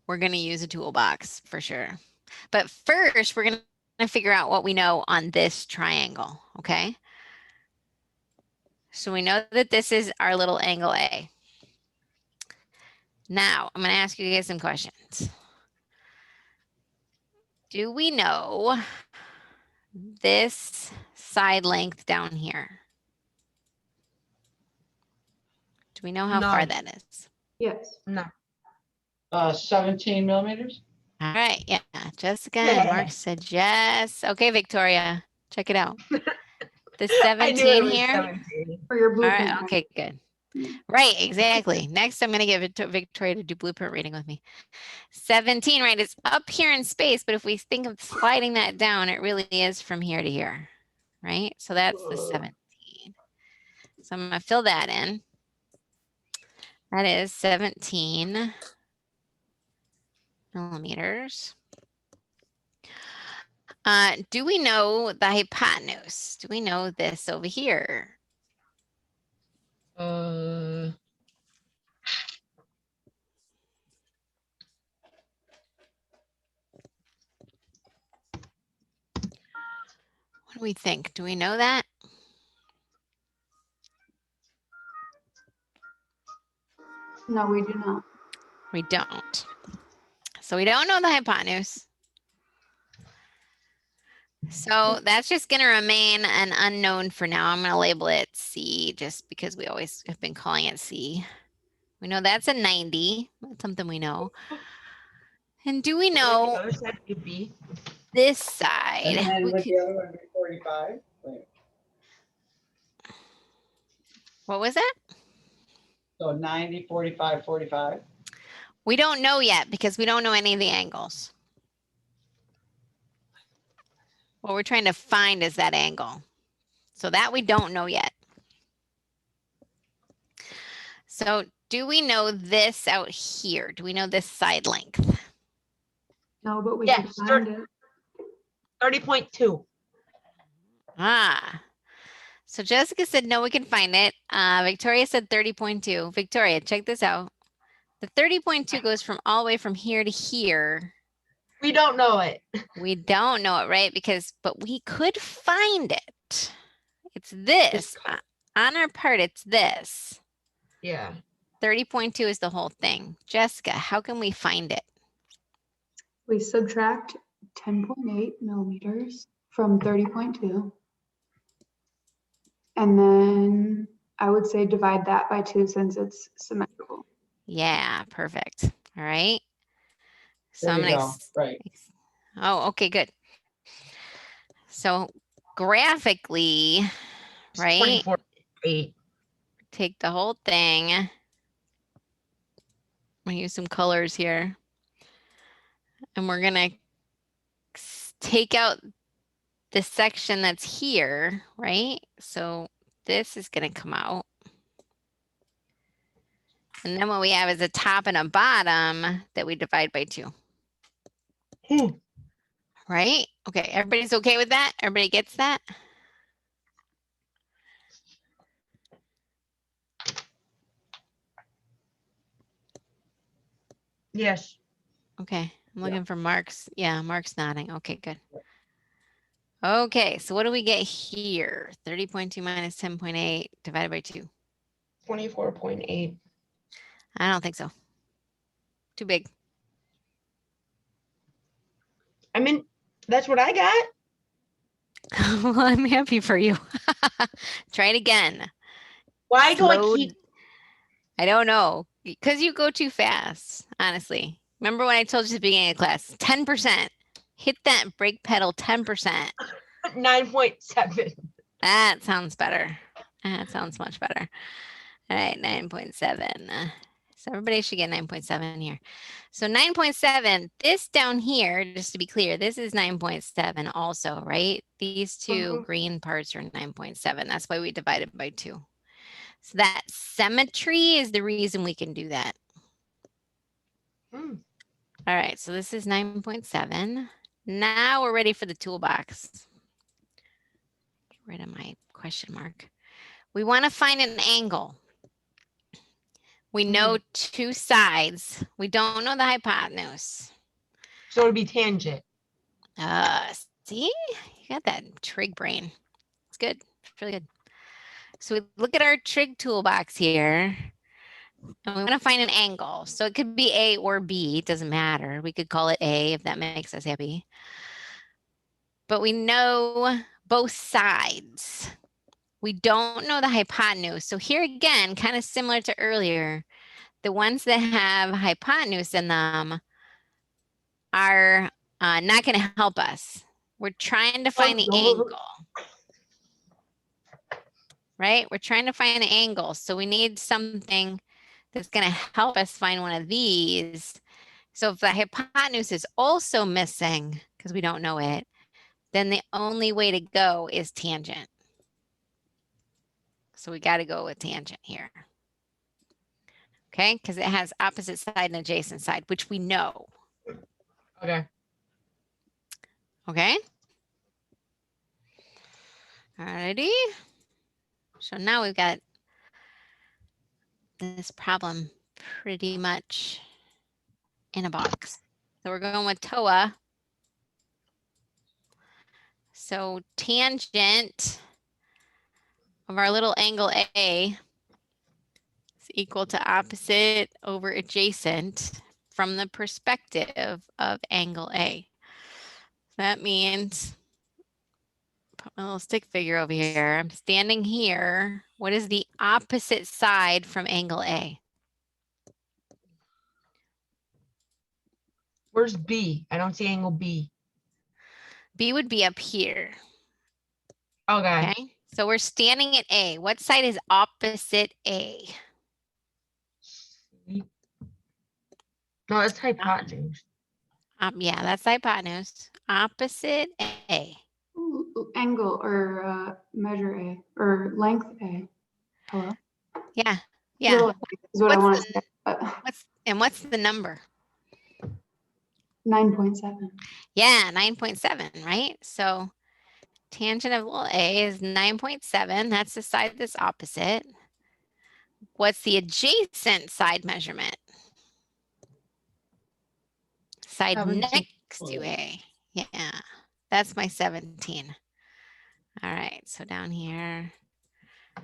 We're going to use a toolbox for sure. But first, we're going to figure out what we know on this triangle, okay? So we know that this is our little angle A. Now, I'm going to ask you guys some questions. Do we know this side length down here? Do we know how far No. that is? Yes. No. 17 millimeters. All right, yeah, Jessica and Mark said yes. Okay, Victoria, check it out. The 17 here. 17. For your All blueprint. right, okay, good. Right, exactly. Next, I'm going to give it to Victoria to do blueprint reading with me. 17, right? It's up here in space, but if we think of sliding that down, it really is from here to here, right? So that's the 17. So I'm going to fill that in. That is 17 millimeters. Do we know the hypotenuse? Do we know this over here? What do we think? Do we know that? No, we do not. We don't. So we don't know the hypotenuse. So that's just going to remain an unknown for now. I'm going to label it C just because we always have been calling it C. We know that's a 90. That's something we know. And do we know The other side could be. this side? And then We would could- the other one be 45? Wait, what was that? so 90, 45, 45. We don't know yet because we don't know any of the angles. What we're trying to find is that angle. So that we don't know yet. So do we know this out here? Do we know this side length? No, but we Yeah, can find it. 30.2. Ah. So Jessica said, no, we can find it. Victoria said 30.2. Victoria, check this out. The 30.2 goes from all the way from here to here. We don't know it. We don't know it, right? But we could find it. It's this. On our part, it's this. Yeah. 30.2 is the whole thing. Jessica, how can we find it? We subtract 10.8 millimeters from 30.2. And then I would say divide that by 2 since it's symmetrical. Yeah, perfect. All right. So There I'm you gonna. go. Right. Oh, okay, good. So graphically, right? 24.8. Take the whole thing. I'm gonna use some colors here. And we're gonna take out the section that's here, right? So this is gonna come out. And then what we have is a top and a bottom that we divide by 2. Right? Okay, everybody's okay with that? Everybody gets that? Yes. Okay, I'm looking for Mark's. Yeah, Mark's nodding. Okay, good. Okay, so what do we get here? 30.2 minus 10.8 divided by 2. 24.8. I don't think so. Too big. I mean, that's what I got. Well, I'm happy for you. Try it again. Why do I Slow- keep? I don't know. Because you go too fast, honestly. Remember when I told you at the beginning of class, 10%. Hit that brake pedal 10%. 9.7. That sounds better. That sounds much better. All right, 9.7. So everybody should get 9.7 here. So 9.7, this down here, just to be clear, this is 9.7 also, right? These two green parts are 9.7. That's why we divided by 2. So that symmetry is the reason we can do that. Hmm. All right, so this is 9.7. Now we're ready for the toolbox. Get rid of my question mark. We want to find an angle. We know 2 sides. We don't know the hypotenuse. So it'd be tangent. See, you got that trig brain. It's good. It's really good. So we look at our trig toolbox here, and we want to find an angle. So it could be A or B. It doesn't matter. We could call it A if that makes us happy. But we know both sides. We don't know the hypotenuse. So here again, kind of similar to earlier, the ones that have hypotenuse in them are not going to help us. We're trying to find the angle, right? We're trying to find the angle. So we need something that's going to help us find one of these. So if the hypotenuse is also missing, because we don't know it, then the only way to go is tangent. So we got to go with tangent here. Okay, because it has opposite side and adjacent side, which we know. Okay. Okay. Alrighty. So now we've got this problem pretty much in a box. So we're going with TOA. So tangent of our little angle A is equal to opposite over adjacent from the perspective of angle A. That means, put my little stick figure over here. I'm standing here. What is the opposite side from angle A? Where's B? I don't see angle B. B would be up here. Okay. Okay. So we're standing at A. What side is opposite A? No, that's hypotenuse. Yeah, that's the hypotenuse. Opposite A. Angle or measure A or length A. Hello? Yeah. Little Yeah. is what I want What's to say. what's the number? 9.7. Yeah, 9.7, right? So tangent of little A is 9.7. That's the side that's opposite. What's the adjacent side measurement? Side 17. next to A. Yeah, that's my 17. All right, so down here.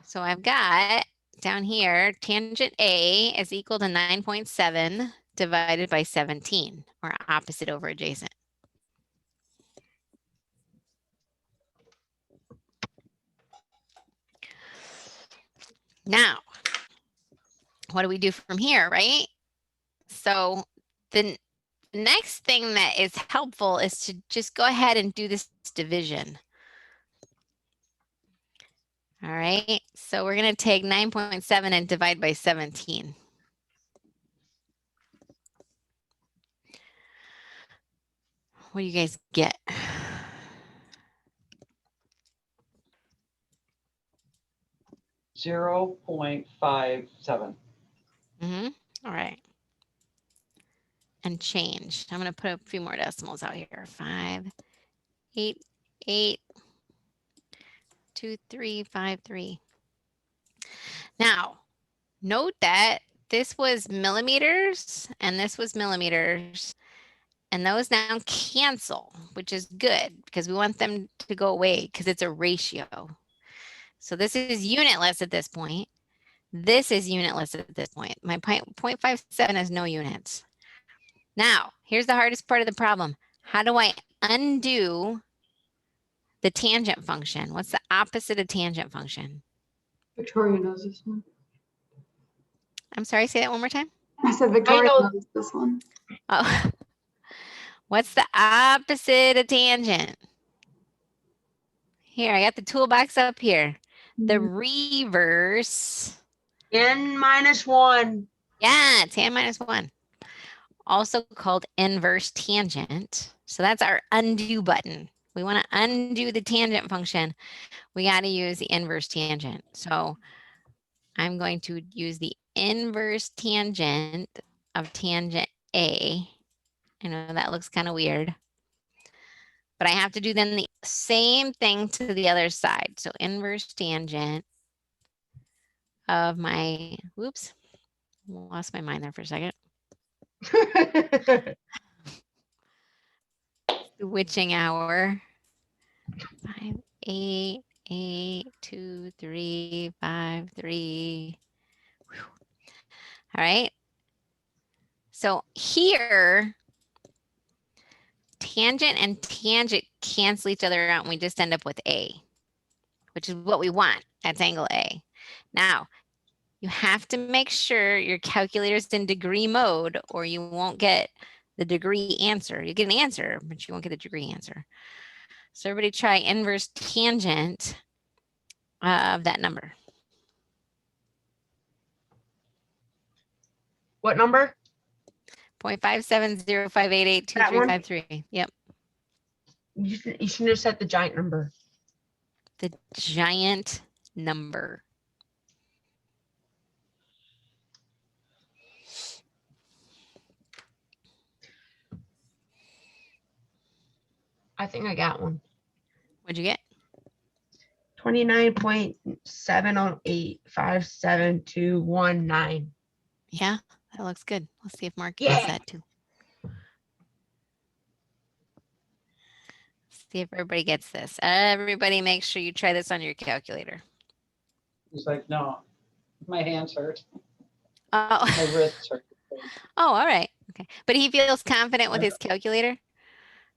So I've got down here, tangent A is equal to 9.7 divided by 17, or opposite over adjacent. Now, what do we do from here, right? So the next thing that is helpful is to just go ahead and do this division. All right, so we're going to take 9.7 and divide by 17. What do you guys get? 0.57. All right. And change. I'm going to put a few more decimals out here. 5, 8, 8, 2, 3, 5, 3. Now, note that this was millimeters and this was millimeters. And those now cancel, which is good because we want them to go away because it's a ratio. So this is unitless at this point. This is unitless at this point. My 0.57 has no units. Now, here's the hardest part of the problem. How do I undo the tangent function? What's the opposite of tangent function? Victoria knows this one. I'm sorry, say that one more time. I said Victoria knows this one. Oh, What's the opposite of tangent? Here, I got the toolbox up here. The reverse. N-1. Yeah, tan minus 1. Also called inverse tangent. So that's our undo button. We want to undo the tangent function. We got to use the inverse tangent. So I'm going to use the inverse tangent of tangent A. I know that looks kind of weird, but I have to do then the same thing to the other side. So inverse tangent of my, whoops, lost my mind there for a second. The witching hour. 5, 8, 8, 2, 3, 5, 3. Whew. All right. So here, tangent and tangent cancel each other out and we just end up with A, which is what we want. That's angle A. Now, you have to make sure your calculator's in degree mode or you won't get the degree answer. You get an answer, but you won't get a degree answer. So everybody try inverse tangent of that number. What number? 0.5705882353. Yep. You shouldn't have set the giant number. The giant number. I think I got one. What'd you get? 29.708572219. Yeah, that looks good. Let's see if Mark Yeah. gets that too. See if everybody gets this. Everybody make sure you try this on your calculator. He's like, no, my hands hurt, Oh, my wrists hurt. oh, all right. Okay. But he feels confident with his calculator.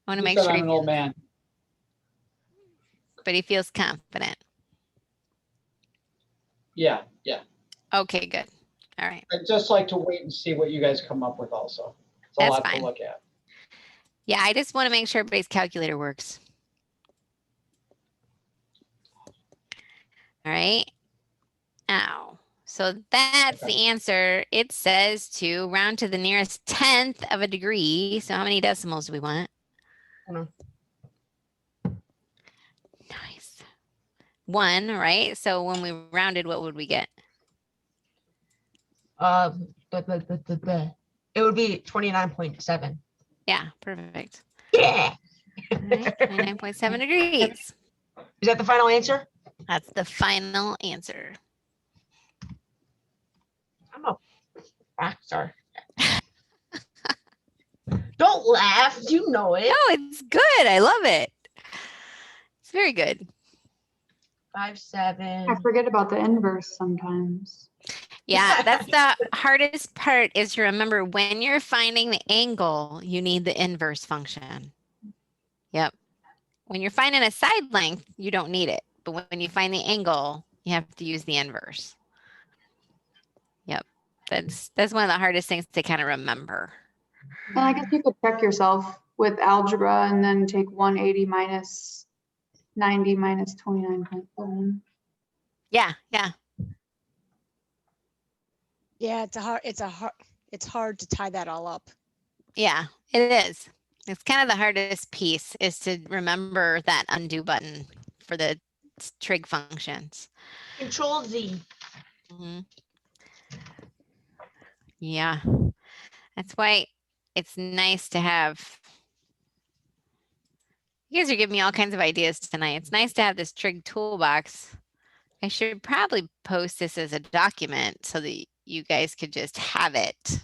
I want to He make said sure I'm an old man. but he feels confident. Yeah, yeah. Okay, good. All right. I'd just like to wait and see what you guys come up with also. It's a That's lot fine. to look at. Yeah, I just want to make sure everybody's calculator works. All right. Now, so that's the answer. It says to round to the nearest 10th of a degree. So how many decimals do we want? I don't Nice. 1, right? So when we rounded, what would we get? know. It would be 29.7. Yeah, perfect. Yeah. All right, 29.7 degrees. Is that the final answer? That's the final answer. I'm a rock star. Don't laugh. You know it. No, it's good. I love it. It's very good. 5.7. I forget about the inverse sometimes. Yeah, that's the hardest part is to remember when you're finding the angle, you need the inverse function. Yep. When you're finding a side length, you don't need it. But when you find the angle, you have to use the inverse. Yep. That's one of the hardest things to kind of remember. And I guess you could check yourself with algebra and then take 180 minus 90 minus 29.7. Yeah, yeah. Yeah, it's hard to tie that all up. Yeah, it is. It's kind of the hardest piece is to remember that undo button for the trig functions. Control Z. Mhm. Yeah, that's why it's nice to have. You guys are giving me all kinds of ideas tonight. It's nice to have this trig toolbox. I should probably post this as a document so that you guys could just have it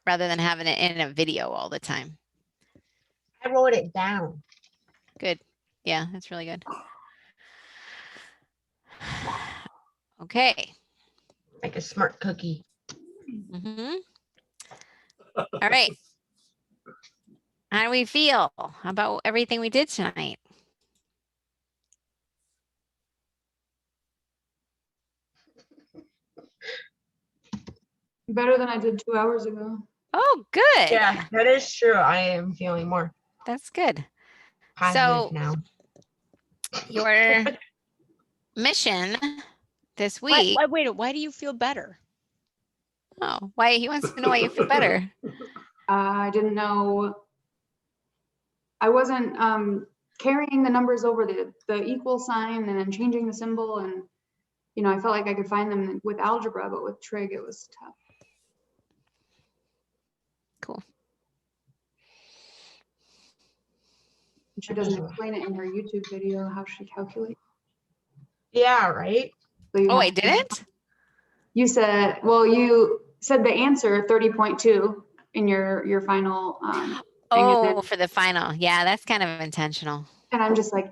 rather than having it in a video all the time. I wrote it down. Good. Yeah, that's really good. Okay. Like a smart cookie. Mm-hmm. All right. How do we feel about everything we did tonight? Better than I did 2 hours ago. Oh, good. Yeah, that is true. I am feeling more That's good. positive So now. your mission this Why, week. why do you feel better? Oh, why he wants to know why you feel better. I didn't know. I wasn't carrying the numbers over the equal sign and then changing the symbol, and I felt like I could find them with algebra, but with trig it was tough. Cool. She doesn't explain it in her YouTube video how she calculates. Yeah, right. So you Oh, have I to- didn't? You said the answer 30.2 in your final thing, Oh, for the final. Yeah, that's kind of intentional. and I'm just like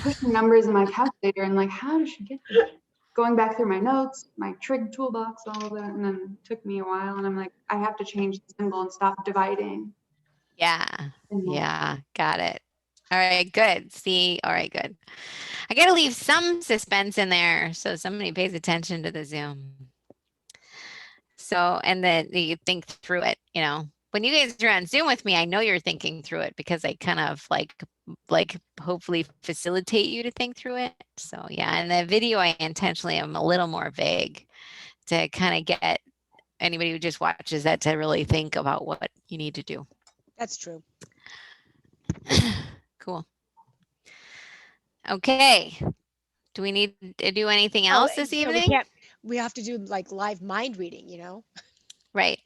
pushing numbers in my calculator and like, how did she get this? Going back through my notes, my trig toolbox, all of that, and then it took me a while, and I'm like, I have to change the symbol and stop dividing. Yeah. Yeah, got it. All right, good. See, all right, good. I got to leave some suspense in there so somebody pays attention to the Zoom. So, and then you think through it, when you guys are on Zoom with me, I know you're thinking through it because I kind of like hopefully facilitate you to think through it. So yeah, in the video, I intentionally am a little more vague to kind of get anybody who just watches that to really think about what you need to do. That's true. Cool. Okay. Do we need to do anything Oh, else this so evening? we have to do like live mind reading, Right.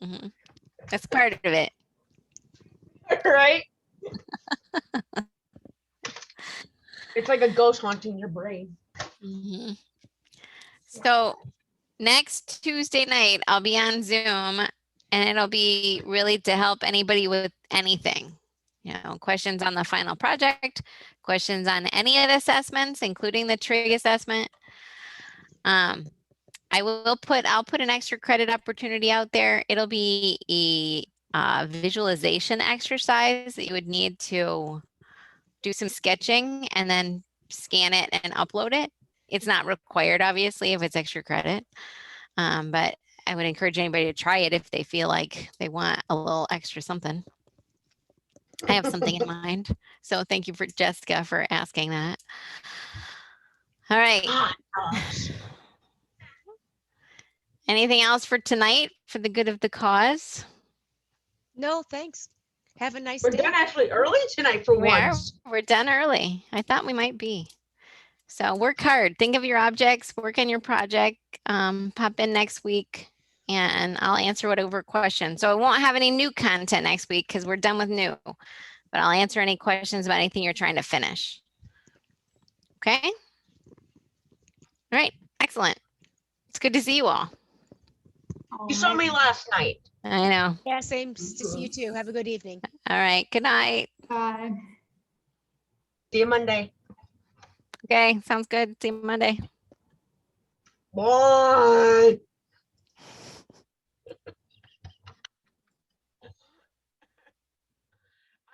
hmm That's part of it. Right. It's like a ghost haunting your brain. hmm So next Tuesday night, I'll be on Zoom, and it'll be really to help anybody with anything. Questions on the final project, questions on any of the assessments, including the trig assessment. I'll put an extra credit opportunity out there. It'll be a visualization exercise that you would need to do some sketching and then scan it and upload it. It's not required, obviously, if it's extra credit. But I would encourage anybody to try it if they feel like they want a little extra something. I have something in mind. So thank you for Jessica for asking that. All right. Anything else for tonight for the good of the cause? No, thanks. Have a nice We're day. done actually early tonight for once. We're done early. I thought we might be. So work hard. Think of your objects, work on your project, pop in next week, and I'll answer whatever questions. So I won't have any new content next week because we're done with new, but I'll answer any questions about anything you're trying to finish. Okay? All right, excellent. It's good to see you all. You saw me last night. I know. Yeah, same to see you too. Have a good evening. All right, good night. Bye. See you Monday. Okay, sounds good. See you Monday. Bye.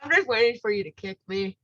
I'm just waiting for you to kick me.